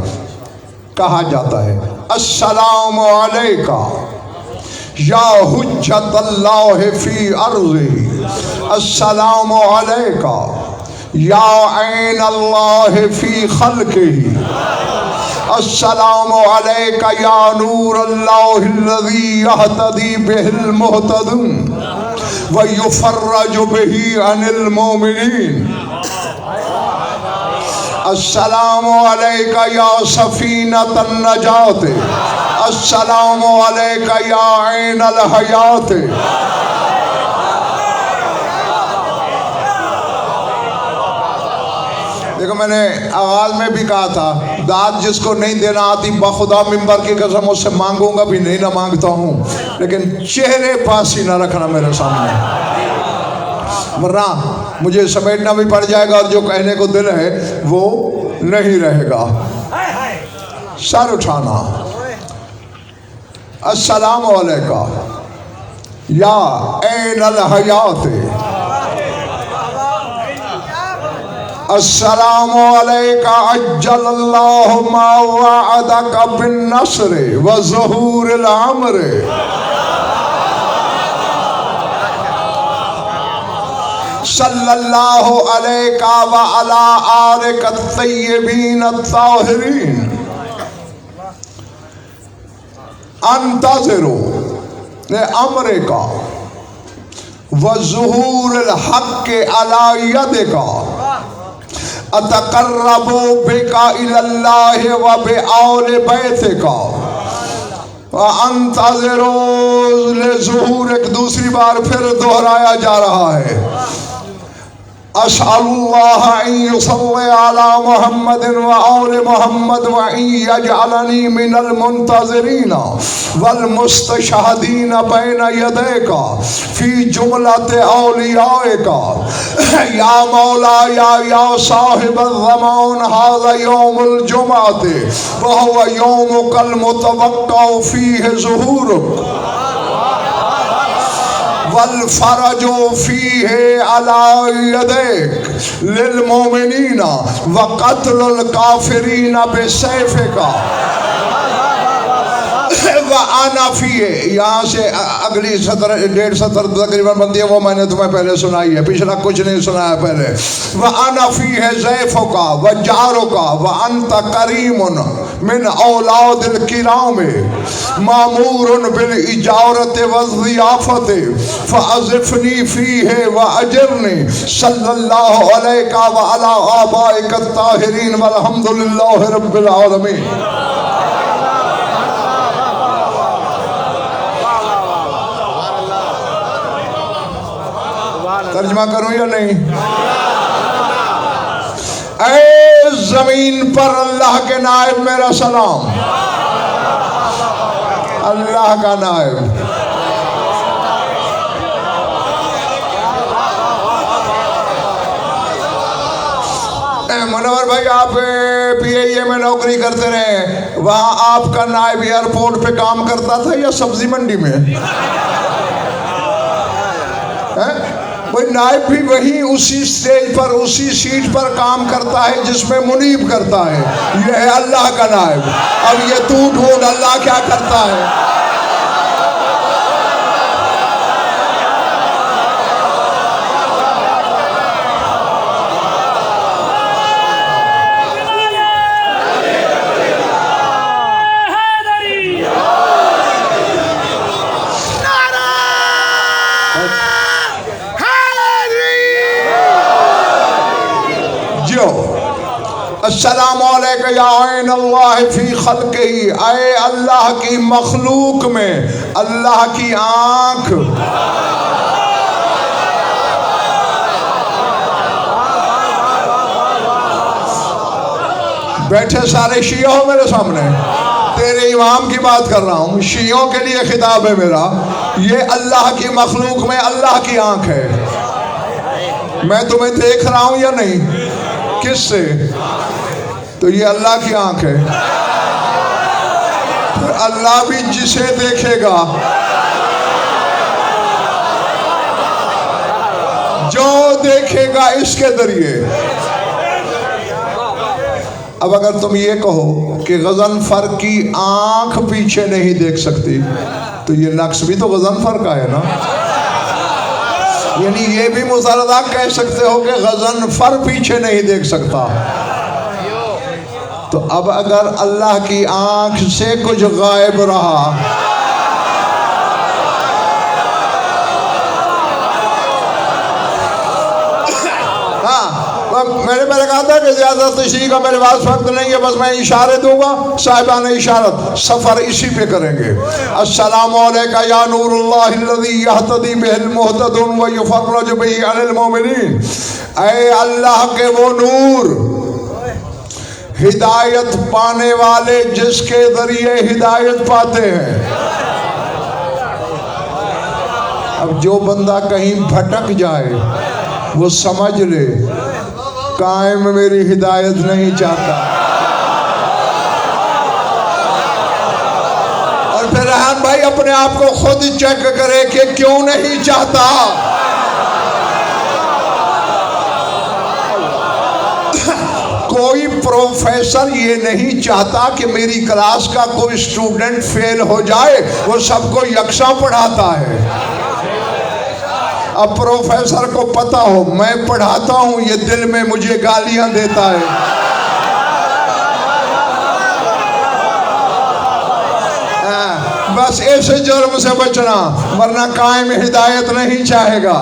कहा जाता है अस्सलामु अलैका या हुज्जतल्लाह फी अर्ज़ी, अस्सलामु अलैका या ऐनल्लाह फी खल्क़िही, अस्सलामु अलैका या नूरल्लाहिल्लज़ी यहतदी बिहिल मुहतदून व युफर्रजु बिही अनिल मोमिनीन, अस्सलामु अलैका या सफीनतन नजात, अस्सलामु अलैका या ऐनल हयात। देखो मैंने आवाज़ में भी कहा था, दाद जिसको नहीं देना आती बखुदा मिंबर की कसम उससे मांगूंगा भी नहीं, ना मांगता हूँ, लेकिन चेहरे पासी ना रखना मेरे सामने, वरना मुझे समेटना भी पड़ जाएगा और जो कहने को दिल है वो नहीं रहेगा। सर उठाना, अस्सलामु अलैका या ऐनल हयात, अस्सलामु अलैका अज्जलल्लाहु मा वअदका बिन नस्र व ज़ुहूरिल अम्र, सल्लल्लाहु अलैका व अला आलिका तय्यबीन ताहिरीन, अंतज़िरू ने अम्रिका व ज़ुहूरिल हक़ अला यदिका, अतक़र्रबू बिका इलल्लाहि व बिआल बैतिका व अंतज़िरू लिज़ुहूर। एक दूसरी बार फिर दोहराया जा रहा है, अस्अलुल्लाह अन युसल्ली अला मुहम्मदिन व आले मुहम्मद व अन यजअलनी मिनल मुंतज़िरीन वल मुस्तशहदीन बैन यदैका फी जुमलत औलियाइका, या मौला या साहिब ज़मान हाज़ा यौमुल जुमअत व हुवा यौमुकल मुतवक्का फीहि ज़ुहूरुक वल फरजो फीहे अला यदैक लिल मोमिनीना व क़त्लुल काफ़िरीना बिसैफ़िका, आनाफी है, यहाँ से अगली सतर 1.5 सतर तकरीबन बनती है, वो मैंने तुम्हें पहले सुनाई है, पिछला कुछ नहीं सुनाया पहले। वह आनाफी है ज़ैफ़ों का व जारों का व अंत करीमुन मिन औलादिल किराम मामूरुन बिल इजारत व ज़ियाफ़त फ़अज़िफ़नी फ़ीहे व अजिरनी सल्लल्लाहु अलैका व अला आबाइक ताहिरीन वल्हम्दुलिल्लाहि रब्बिल आलमीन। तर्जमा करूं या नहीं? ऐ जमीन पर अल्लाह के नायब मेरा सलाम। अल्लाह का नायब मनोहर भाई, आप PIA में नौकरी करते रहे, वहाँ आपका नायब एयरपोर्ट पे काम करता था या सब्जी मंडी में? वही नायब भी वही उसी स्टेज पर उसी सीट पर काम करता है जिसमें मुनीब करता है। यह है अल्लाह का नायब। अब ये तू ढूंढ अल्लाह क्या करता है। अस्सलामु अलैका या ऐन अल्लाह फी खल्क़िही, ऐ अल्लाह की मखलूक में अल्लाह की आँख। बैठे सारे शिया हो मेरे सामने, तेरे इमाम की बात कर रहा हूँ, शियों के लिए खिताब है मेरा। ये अल्लाह की मखलूक में अल्लाह की आँख है। मैं तुम्हें देख रहा हूँ या नहीं? किससे? तो ये अल्लाह की आंख है। तो अल्लाह भी जिसे देखेगा, जो देखेगा इसके जरिए। अब अगर तुम ये कहो कि गज़नफ़र की आंख पीछे नहीं देख सकती, तो ये नक्श भी तो गज़नफ़र का है ना। यानी ये भी मुज़ारदा कह सकते हो कि गज़नफ़र पीछे नहीं देख सकता। तो अब अगर अल्लाह की आंख से कुछ गायब रहा, मैंने कहा था कि ज़्यादा तशरीह का मेरे पास वक्त नहीं है, बस मैं इशारे दूंगा, साहिबान इशारत सफ़र इसी पे करेंगे। अस्सलामु अलैका या नूरुल्लाहिल्लज़ी यहतदी बिहिल मुहतदून व युफ़र्रजु बिही अनिल मोमिनीन। ऐ अल्लाह के वो नूर, हिदायत पाने वाले जिसके जरिए हिदायत पाते हैं। अब जो बंदा कहीं भटक जाए वो समझ ले कायम मेरी हिदायत नहीं चाहता। और फिर रहमान भाई अपने आप को खुद चेक करे कि क्यों नहीं चाहता। कोई प्रोफेसर ये नहीं चाहता कि मेरी क्लास का कोई स्टूडेंट फेल हो जाए, वो सबको यकसा पढ़ाता है। अब प्रोफेसर को पता हो मैं पढ़ाता हूँ, ये दिल में मुझे गालियां देता है। बस ऐसे जुर्म से बचना, वरना कायम हिदायत नहीं चाहेगा।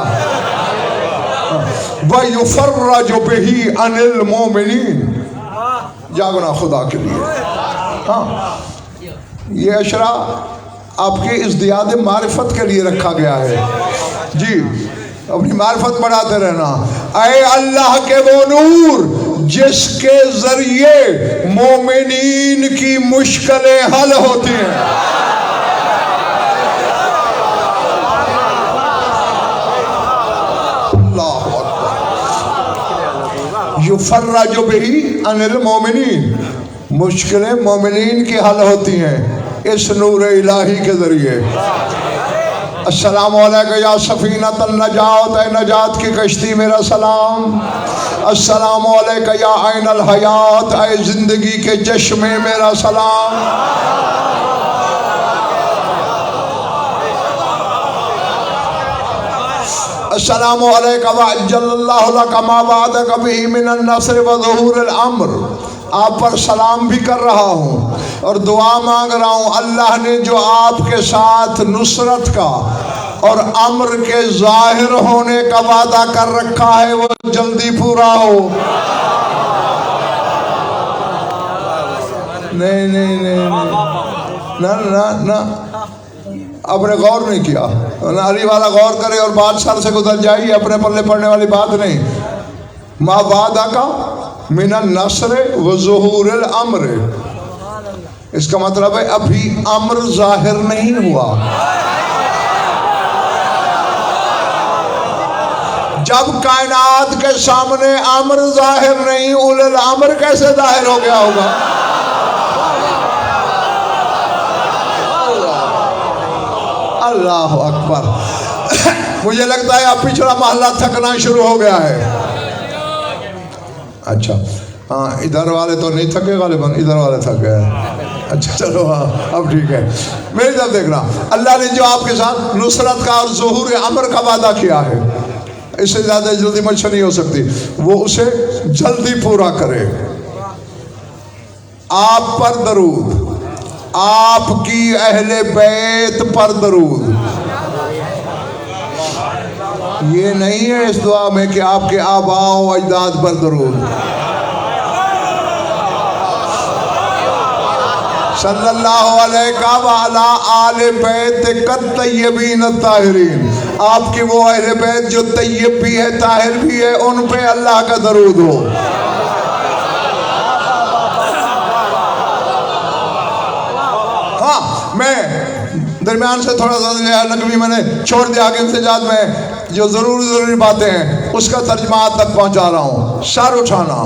वह युफ़र्रजु बिही अनिल मोमिनीन, जागना खुदा के लिए। हाँ, ये अशरा आपके इज़्दियाद मारिफत के लिए रखा गया है जी। अपनी मारिफत बढ़ाते रहना। ऐ अल्लाह के वो नूर जिसके जरिए मोमिनीन की मुश्किलें हल होती हैं। अल्लाहु अकबर। युफ़र्रजु बिही अनिल मोमिनीन, मुश्किलें मोमिनीन की हल होती हैं इस नूर इलाही के जरिए। अस्सलामु अलैका या सफ़ीनतन नजात, ऐ नजात की कश्ती मेरा सलाम। अस्सलामु अलैका या ऐनल हयात, ऐ जिंदगी के चश्मे मेरा सलाम। अस्सलामु अलैका व अज्जलल्लाहु लका मा बअदका बिही मिनन नस्र व ज़ुहूरिल अम्र। आप पर सलाम भी कर रहा हूँ और दुआ मांग रहा हूँ, अल्लाह ने जो आपके साथ नुसरत का और अम्र के जाहिर होने का वादा कर रखा है वो जल्दी पूरा हो। नहीं नहीं नहीं ना ना ना, आपने गौर नहीं किया। अली वाला गौर करे और बात सर से गुजर जाए, अपने पल्ले पड़ने वाली बात नहीं। माँ वादा का मिनन नस्र व ज़ुहूरिल अम्र, इसका मतलब है अभी अम्र जाहिर नहीं हुआ। जब कायनात के सामने अम्र जाहिर नहीं, उलुल अम्र कैसे जाहिर हो गया होगा? अल्लाह अकबर। मुझे लगता है अब पिछड़ा मोहल्ला थकना शुरू हो गया है। अच्छा हाँ, इधर वाले तो नहीं थके गालिबन, इधर वाले थक गए। अच्छा चलो हाँ, अब ठीक है। मेरी तरफ देखना, अल्लाह ने जो आपके साथ नुसरत का और ज़ुहूर अमर का वादा किया है, इससे ज़्यादा जल्दी मुझसे नहीं हो सकती, वो उसे जल्दी पूरा करे। आप पर दरूद, आपकी अहले बैत पर दरूद। ये नहीं है इस दुआ में कि आपके आबाओ अजदाद पर दरूद। सल्लल्लाहु अलैहि व अला आले बैत कत तय्यबीन ताहिरीन, आपकी वो अहले बैत जो तय्यब भी है ताहिर भी है, उन पे अल्लाह का दरूद हो। हाँ, मैं दरमियान से थोड़ा सा नकवी मैंने छोड़ दिया कि इंतजाज में जो ज़रूरी बातें हैं उसका तर्जमा तक पहुंचा रहा हूँ। सर उठाना,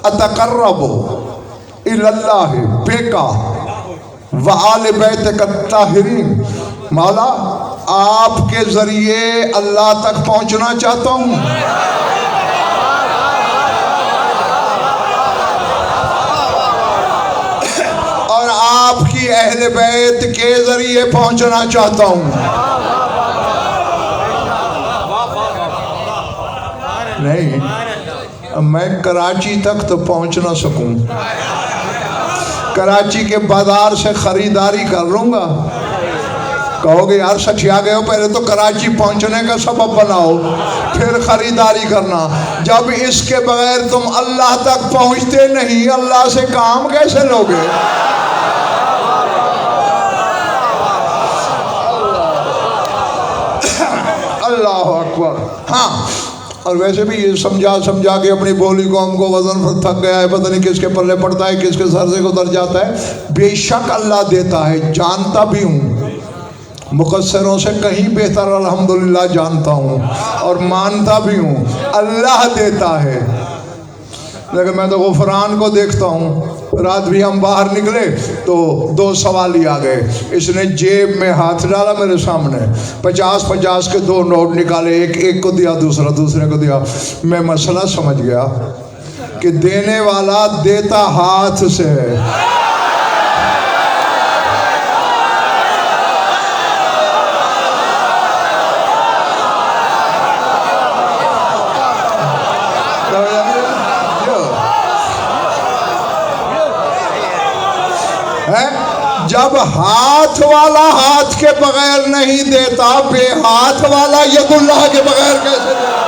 अतकर्रबु इल्लल्लाह बेका व आले बैत ताहिरीन, मौला आपके ज़रिए अल्लाह तक पहुंचना चाहता हूँ। और आपकी अहले बैत के ज़रिए पहुंचना चाहता हूँ। नहीं, मैं कराची तक तो पहुंच ना सकूं, कराची के बाजार से खरीदारी कर लूंगा। कहोगे यार सठिया गए हो, पहले तो कराची पहुंचने का सबब बनाओ फिर खरीदारी करना। जब इसके बगैर तुम अल्लाह तक पहुंचते नहीं, अल्लाह से काम कैसे लोगे? अल्लाह अकबर। हाँ, और वैसे भी ये समझा के अपनी बोली कौम को वजन थक गया है, पता नहीं किसके पल्ले पड़ता है, किसके सर से गुजर जाता है। बेशक अल्लाह देता है, जानता भी हूँ, मुकस्सरों से कहीं बेहतर अल्हम्दुलिल्लाह जानता हूँ और मानता भी हूँ, अल्लाह देता है। लेकिन मैं तो गुफरान को देखता हूँ। रात भी हम बाहर निकले तो दो सवाली आ गए, इसने जेब में हाथ डाला मेरे सामने, 50-50 के 2 नोट निकाले, एक को दिया, दूसरे को दिया। मैं मसला समझ गया कि देने वाला देता हाथ से है। जब हाथ वाला हाथ के बगैर नहीं देता, बेहाथ वाला यदुल्लाह के बगैर कैसे देता?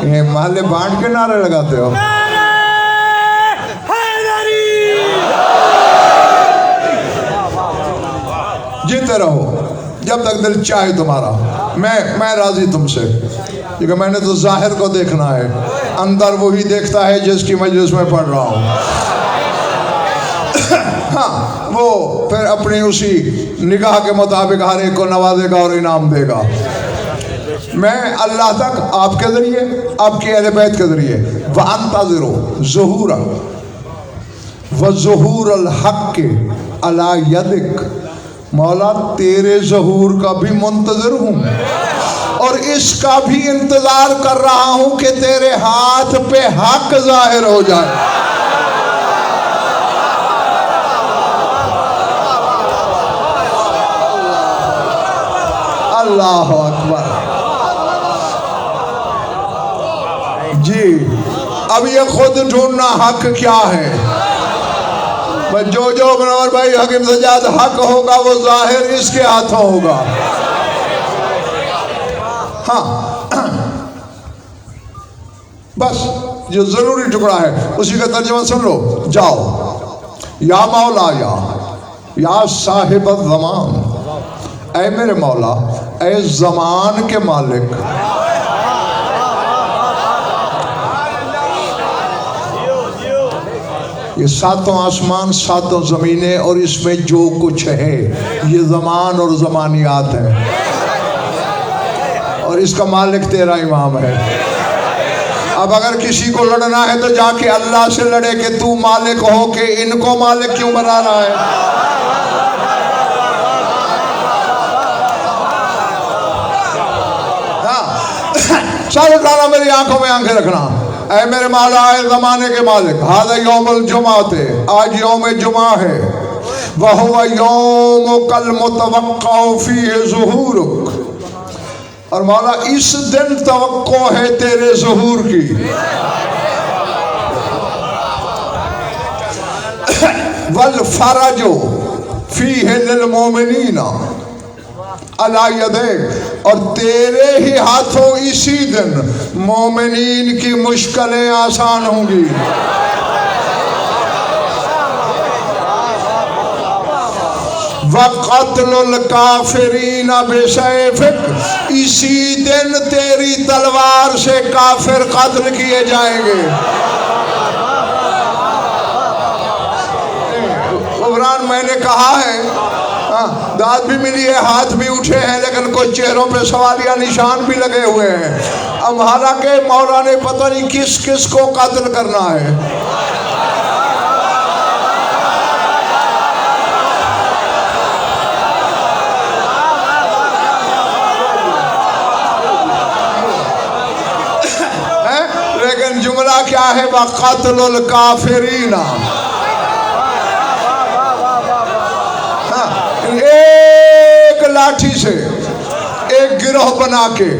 ये माले बांट के नारे लगाते हो। जीते रहो जब तक दिल चाहे तुम्हारा। मैं राजी तुमसे, क्योंकि मैंने तो जाहिर को देखना है, अंदर वही देखता है जिसकी मजलिस में पढ़ रहा हूँ। हाँ, वो फिर अपनी उसी निगाह के मुताबिक हर एक को नवाजेगा और इनाम देगा। मैं अल्लाह तक आपके ज़रिए, आपकी अहले बैत के ज़रिए, व अंतज़िरो ज़ुहूरा व ज़ुहूरल हक़ अला यदिक, मौला तेरे ज़हूर का भी मुंतज़िर हूँ और इसका भी इंतजार कर रहा हूं कि तेरे हाथ पे हक जाहिर हो जाए। अल्लाह अकबर। जी अब ये खुद ढूंढना हक क्या है। बस जो मनोहर भाई हकीम सजाद हक होगा वो जाहिर इसके हाथों होगा। हाँ बस जो जरूरी टुकड़ा है उसी का तर्जुमा सुन लो। जाओ या मौला या साहिब ज़मान, ऐ मेरे मौला, ऐ ज़मान के मालिक, ये सातों आसमान सातों ज़मीनें और इसमें जो कुछ है ये ज़मान और ज़मानियात है और इसका मालिक तेरा इमाम है। अब अगर किसी को लड़ना है तो जाके अल्लाह से लड़े कि तू मालिक हो के इनको मालिक क्यों बना रहा है। हाँ सारे ताला मेरी आंखों में आंखें रखना। ऐ मेरे मौला, ऐ ज़माने के मालिक, हाज़ा यौमुल जुमाते, आज यौम जुमा है, वह हुवा यौम कल मुतवक्क़अ फ़ीहि ज़ुहूरुक, और मौला इस दिन तवक्को है तेरे ज़ुहूर की। वल फ़रजु फ़ीहि लिल मोमिनीना अला यदैक, और तेरे ही हाथों इसी दिन मोमिनीन की मुश्किलें आसान होंगी। वक़त्लुल काफ़िरीन बिसैफ़िक, इसी दिन तेरी तलवार से काफिर कत्ल किए जाएंगे। कुरान मैंने कहा है, दाद भी मिली है, हाथ भी उठे हैं, लेकिन कुछ चेहरों पे सवालिया निशान भी लगे हुए हैं। अब हालांकि मौला ने पता नहीं किस किस को कत्ल करना है। लेकिन जुमला क्या है, वक़त्लुल काफ़िरीना, एक लाठी से एक गिरोह बना के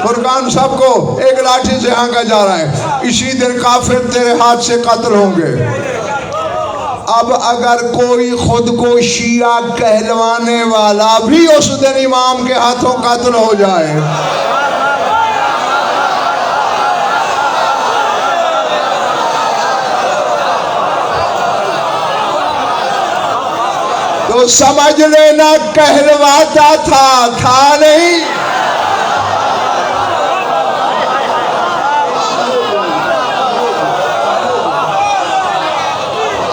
फुरकान सबको एक लाठी से हांका जा रहा है। इसी दिन काफिर तेरे हाथ से कत्ल होंगे। अब अगर कोई खुद को शिया कहलवाने वाला भी उस दिन इमाम के हाथों कत्ल हो जाए, तो समझ लेना कहलवाता था नहीं।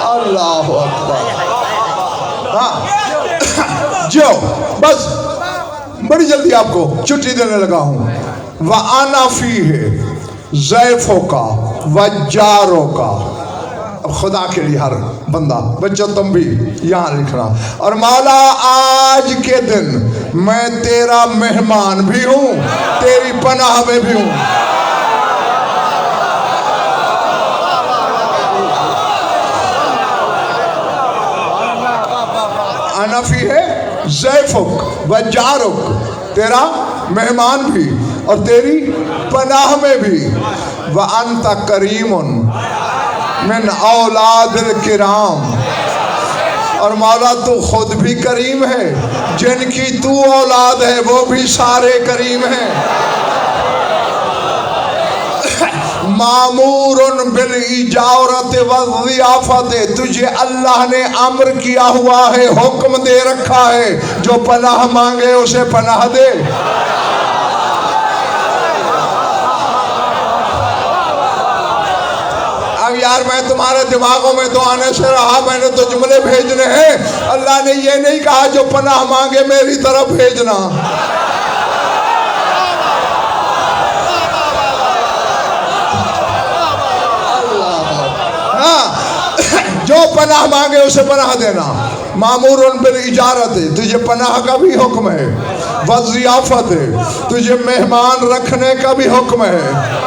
अल्लाह अकबर। हाँ जो बस बड़ी जल्दी आपको छुट्टी देने लगा हूं। व आना फी है ज़ैफ़ों का वजारों का, खुदा के लिए हर बंदा, बच्चों तुम भी यहाँ लिखना। और मौला आज के दिन मैं तेरा मेहमान भी हूँ, तेरी पनाह में भी हूँ। अनफी है ज़ैफ़ुक व जारुक, तेरा मेहमान भी और तेरी पनाह में भी। व अंता करीमुन मिन औलादिल किराम, और मौला तू खुद भी करीम है, जिनकी तू औलाद है वो भी सारे करीम हैं। मामूरुन बिल इजारत व ज़ियाफ़त, तुझे अल्लाह ने अम्र किया हुआ है, हुक्म दे रखा है, जो पनाह मांगे उसे पनाह दे। यार मैं तुम्हारे दिमागों में तो आने से रहा, मैंने तो जुमले भेजने हैं। अल्लाह ने ये नहीं कहा जो पनाह मांगे मेरी तरफ भेजना। हाँ जो पनाह मांगे उसे पनाह देना। मामूरुन बिल इजारत, तुझे पनाह का भी हुक्म है, वज़ियाफ़त है, तुझे मेहमान रखने का भी हुक्म है।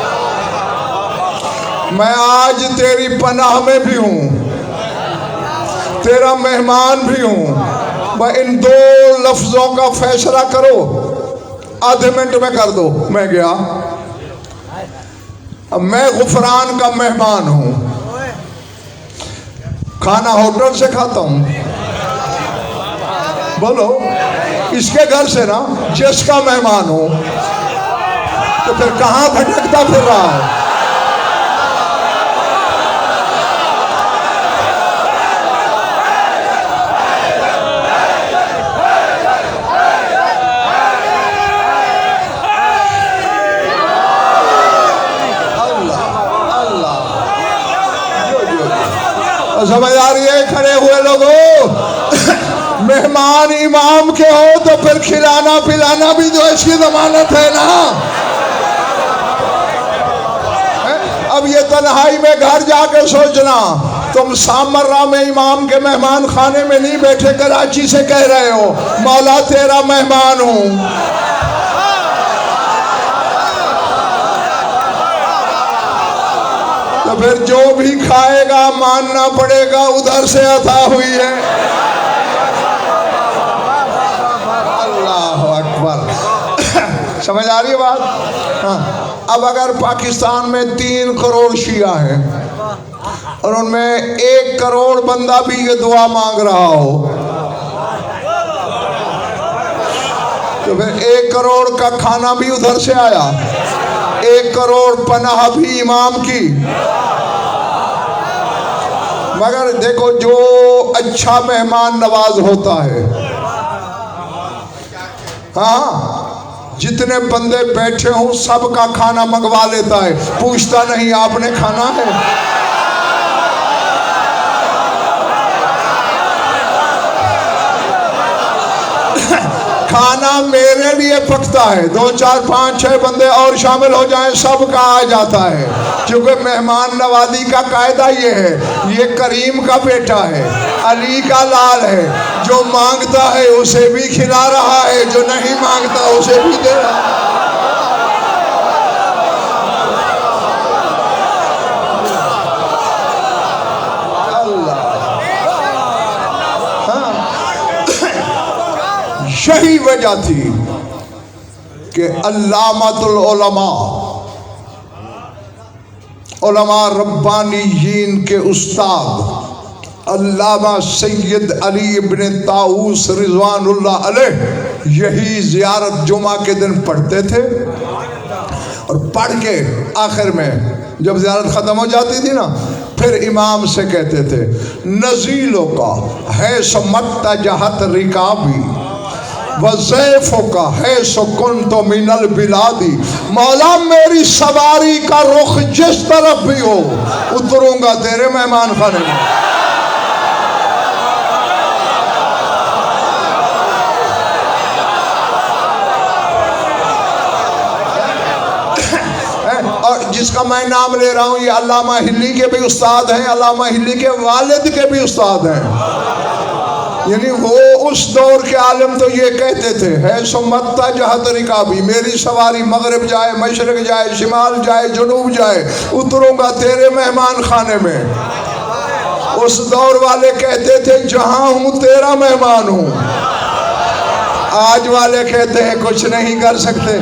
मैं आज तेरी पनाह में भी हूँ, तेरा मेहमान भी हूँ। मैं इन दो लफ्ज़ों का फैसला करो, आधे मिनट में कर दो। मैं गया, अब मैं गुफरान का मेहमान हूँ, खाना होटल से खाता हूँ, बोलो इसके घर से ना, जिसका मेहमान हूँ, तो फिर कहाँ भटकता फिर रहा है? समझ आ रही है? खड़े हुए लोगों, मेहमान इमाम के हो तो फिर खिलाना पिलाना भी जो इसकी जमानत है ना। अब ये तन्हाई में घर जाके सोचना, तुम सामर्रा में इमाम के मेहमान खाने में नहीं बैठे, कराची से कह रहे हो मौला तेरा मेहमान हूँ। तो फिर जो भी खाएगा मानना पड़ेगा उधर से अता हुई है। अल्लाह अकबर। समझ आ रही है बात? हाँ। अब अगर पाकिस्तान में 3 करोड़ शिया हैं और उनमें 1 करोड़ बंदा भी ये दुआ मांग रहा हो, तो फिर 1 करोड़ का खाना भी उधर से आया, 1 करोड़ पनाह भी इमाम की। मगर देखो, जो अच्छा मेहमान नवाज होता है, हाँ, जितने बंदे बैठे हों सबका खाना मंगवा लेता है, पूछता नहीं आपने खाना है। खाना मेरे लिए पकता है, 2 4 5 6 बंदे और शामिल हो जाएं, सबका आ जाता है। क्योंकि मेहमान नवाजी का कायदा ये है, ये करीम का बेटा है, अली का लाल है, जो मांगता है उसे भी खिला रहा है, जो नहीं मांगता उसे भी दे रहा है। यही वजह थी कि अल्लामातुल उलमा, उलमा रब्बानीयीन के उस्ताद अल्लामा सैयद अली इब्न ताऊस रिज़वानुल्लाह अलैह यही ज़ियारत जुमा के दिन पढ़ते थे। और पढ़ के आखिर में जब ज़ियारत ख़त्म हो जाती थी ना, फिर इमाम से कहते थे, नज़ीलों का है समत्ता जहत रिकाबी वज़ैफ़ों का है सुकुन तो मिनल बिलादी। मौला मेरी सवारी का रुख जिस तरफ भी हो, उतरूंगा तेरे मेहमान खाने में। और जिसका मैं नाम ले रहा हूँ, ये अल्लामा हिल्ली के भी उस्ताद हैं, अल्लामा हिल्ली के वालिद के भी उस्ताद हैं। यानी वो उस दौर के आलम तो ये कहते थे, है सुमत्ता जहत रिकाबी, मेरी सवारी मगरिब जाए, मशरक जाए, शिमाल जाए, जुनूब जाए, उतरूंगा तेरे मेहमान खाने में। उस दौर वाले कहते थे जहाँ हूँ तेरा मेहमान हूँ। आज वाले कहते हैं कुछ नहीं कर सकते।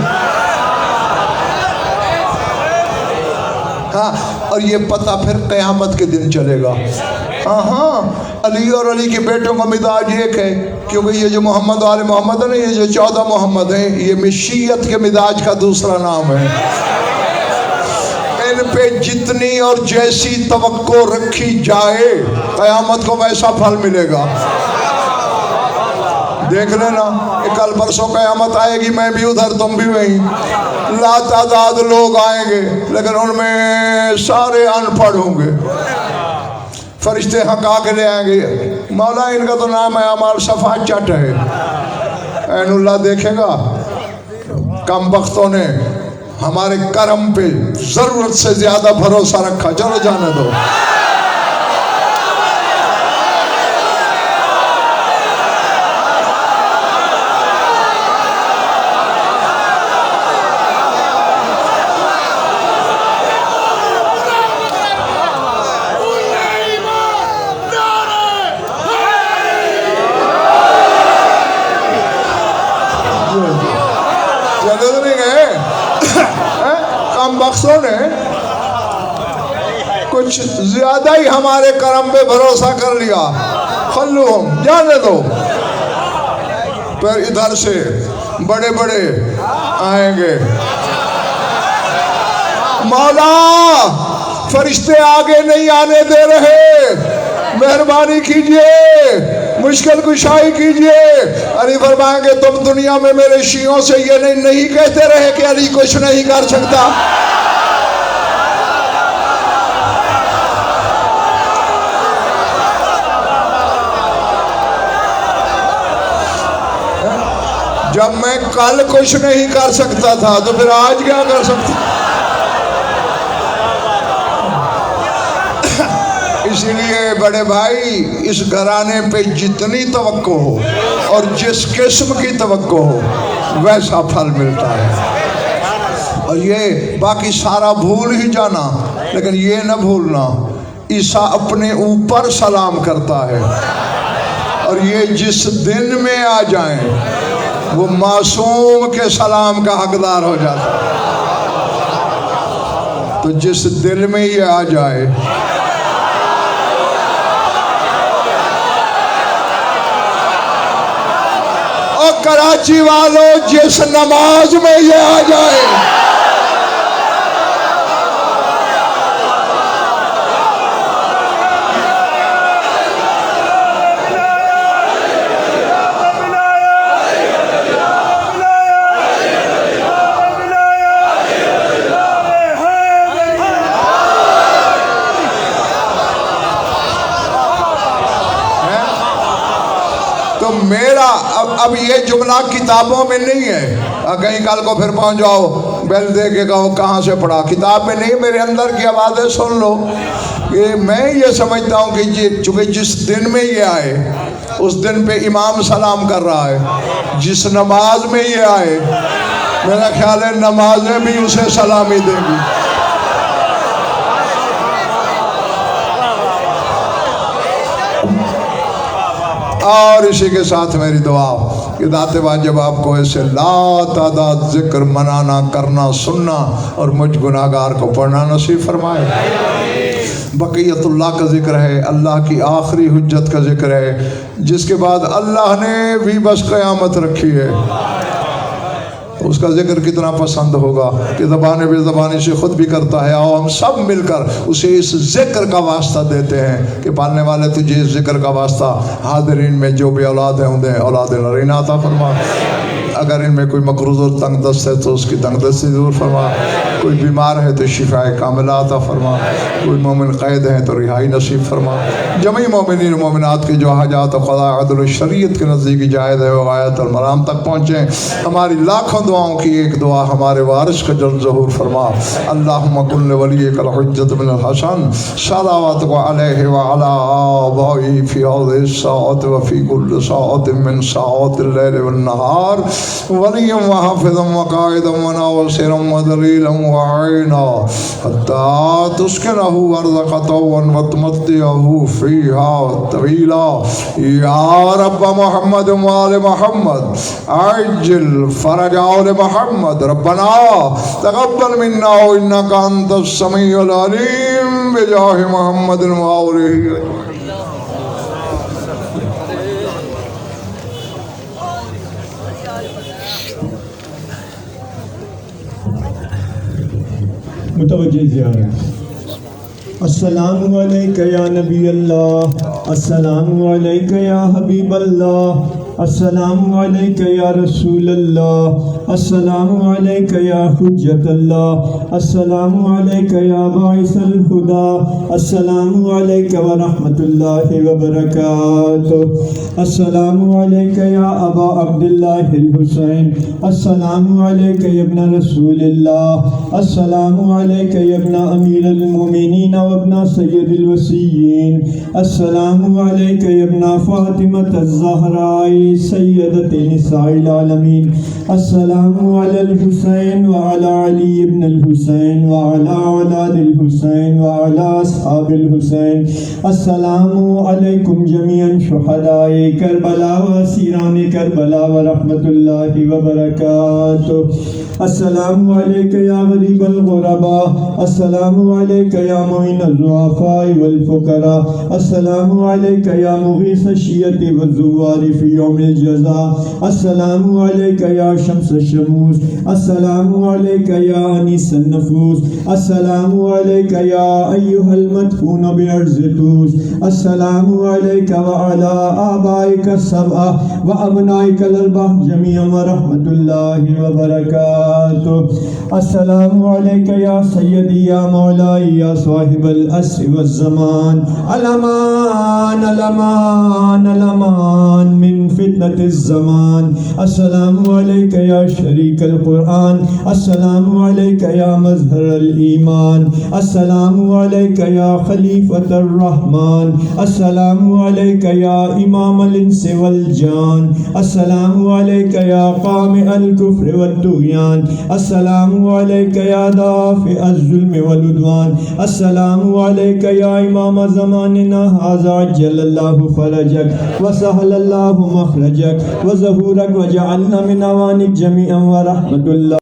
हाँ, और ये पता फिर क़यामत के दिन चलेगा। हाँ हाँ, अली और अली के बेटों का मिजाज एक है, क्योंकि ये जो मोहम्मद वाले मोहम्मद है ना, ये जो 14 मोहम्मद हैं, ये मिशीयत के मिजाज का दूसरा नाम है। इन पे जितनी और जैसी तवक्को रखी जाए, क़यामत को वैसा फल मिलेगा। देख लेना, कल परसों क़यामत आएगी, मैं भी उधर तुम भी वहीं, लातादाद लोग आएंगे, लेकिन उनमें सारे अनपढ़ होंगे। फरिश्ते हका के ले आएंगे, मौला इनका तो नाम है अमाल सफ़ा चट है। ऐनुल्लाह देखेगा, कम वक्तों ने हमारे करम पे ज़रूरत से ज़्यादा भरोसा रखा, चलो जाने दो। शख्सों ने कुछ ज्यादा ही हमारे करम पे भरोसा कर लिया। खल्लू हम जाने दो। फिर इधर से बड़े बड़े आएंगे, मौला फरिश्ते आगे नहीं आने दे रहे, मेहरबानी कीजिए, मुश्किल कुशाई कीजिए। अली फरमाएंगे तुम दुनिया में मेरे शियों से ये नहीं कहते रहे कि अली कुछ नहीं कर सकता। जब मैं कल कुछ नहीं कर सकता था तो फिर आज क्या कर सकता। इसलिए बड़े भाई, इस घराने पे जितनी तवक्को हो और जिस किस्म की तवक्को हो वैसा फल मिलता है। और ये बाकी सारा भूल ही जाना, लेकिन ये न भूलना ईसा अपने ऊपर सलाम करता है, और ये जिस दिन में आ जाएं वो मासूम के सलाम का हकदार हो जाता है। तो जिस दिल में ये आ जाए, और कराची वालों जिस नमाज में ये आ जाए, तो मेरा अब ये जुमला किताबों में नहीं है। कहीं कल को फिर पहुंच जाओ बेल दे के कहो कहाँ से पढ़ा, किताब में नहीं, मेरे अंदर की आवाज़ें सुन लो। ये मैं ये समझता हूँ कि चूँकि जिस दिन में ये आए उस दिन पे इमाम सलाम कर रहा है, जिस नमाज में ये आए मेरा ख्याल है नमाजें भी उसे सलामी देंगी। और इसी के साथ मेरी दुआ कि दाते वाजिब आपको ऐसे लातादाद जिक्र मनाना, करना, सुनना और मुझ गुनाहगार को पढ़ना नसीब फरमाए। बक़ियतुल्लाह का जिक्र है, अल्लाह की आखिरी हुज्जत का जिक्र है, जिसके बाद अल्लाह ने भी बस क़यामत रखी है। उसका जिक्र कितना पसंद होगा कि ज़बान बेज़बानी से ख़ुद भी करता है। और हम सब मिलकर उसे इस जिक्र का वास्ता देते हैं कि पालने वाले तुझे इस जिक्र का वास्ता हादिरीन में जो भी औलाद है उन्हें औलाद नरीना अता फरमा। अगर इनमें कोई मकरूज़ और तंगदस्त है तो उसकी तंगदस्ती दूर फरमा, कोई बीमार है तो शिफाए कामिला अता फरमा, कोई मोमिन कैद है तो रिहाई नसीब फरमा। जमी मोमिनीन मोमिनात की जो हाजात क़ज़ा अदल शरीयत के नज़दीक जायज़ है वो गायत और मराम तक पहुँचें। हमारी लाखों दुआओं की एक दुआ हमारे वारिस का जल्द ज़हूर फरमा। अल्लाहुम्मा कुल्ल वलिय्यिकल हुज्जत बिल हसन सलावतु अलैहि व अला आबाइही फी हाज़िहि साअत व फी कुल्लि साअतिन मिन साअतिल लैल वन नहार वलिय्यम व हाफ़िज़म व क़ाइदम व नासिरम व दलीलम व आइना हत्ता तुस्किनहु अर्ज़क़तवन व तुमत्तिअहु फ़ीहा तवीला। या रब्ब मुहम्मद व आले मुहम्मद अज्जिल फ़रज आले मुहम्मद। रब्बना तक़ब्बल मिन्ना इन्नका अंतस समीउल अलीम बिजाहि मुहम्मद व आलिहि। मुतवज्जे ज़ियारत। अस्सलामु अलैका या नबी अल्लाह, अस्सलामु अलैका या हबीब अल्लाह, अस्सलामु अलैका या रसूल अल्लाह, अस्सलामु अलैका या हुज्जत अल्लाह, अस्सलामु अलैका या बाइसल हुदा, अस्सलामु अलैका व रहमतुल्लाहि व बरकातुहू, अस्सलामु अलैका या अबा अब्दुल्लाहिल हुसैन, अस्सलामु अलैका या इब्न रसूलिल्लाह, अस्सलामु अलैका या इब्न अमीरुल मोमिनीन व इब्न सय्यदिल वसीय्यीन, अस्सलामु अलैका या इब्न फातिमतुज़ ज़हरा सय्यदत निसाइल आलमीन, अस्सलामु अलल हुसैन व अला अली इब्न अल हुसैन। हुसैन व अला औलादिल हुसैन व अला अस्हाबिल हुसैन। अस्सलामु अलैकुम जमीअन शुहदाए करबला व असीरान करबला व रहमतुल्लाहि व बरकातुहू। अस्सलामु अलैका या गरीबल गुरबा, अस्सलामु अलैका या मुइनल दुआफा'i वल फुकरा, अस्सलामु अलैका या मुगीस शियति व ज़ुवारि फी यौमिल जज़ा, अस्सलामु अलैका या शम्स शमूस, अस्सलामु अलैका या अनीस नफूस, अस्सलामु अलैका या अय्युहल मदफून बिअर्ज़तूस, अस्सलामु अलैका व अला आबाइका सबआ व अबनाइकल अर्बअ जमीअन व रहमतुल्लाहि व बरकातुहू। अस्सलामु अलैका या सय्यदी या मौलाई या साहिबल अस्र वज़्ज़मान, अलमान अलमान अलमान मिन फितनतिज़ ज़मान। अस्सलामु अलैका या शरीकल कुरआन, अस्सलामु अलैका या मज़हरल ईमान, अस्सलामु अलैका या खलीफतर रहमान, अस्सलामु अलैका या इमामल इंस वल जान, अस्सलामु अलैका या कामिअल कुफ्र वत तुग़यान, अस्सलामु अलैका या दाफ़िअज़ ज़ुल्म वल उद्वान, अस्सलामु अलैका या इमाम ज़मानिना हाज़ा अज्जलल्लाहु फ़रजक व सहलल्लाहु मख़रजक व ज़हूरक व जअलना मिन अवानिक जमीअन व रहमतुल्लाह।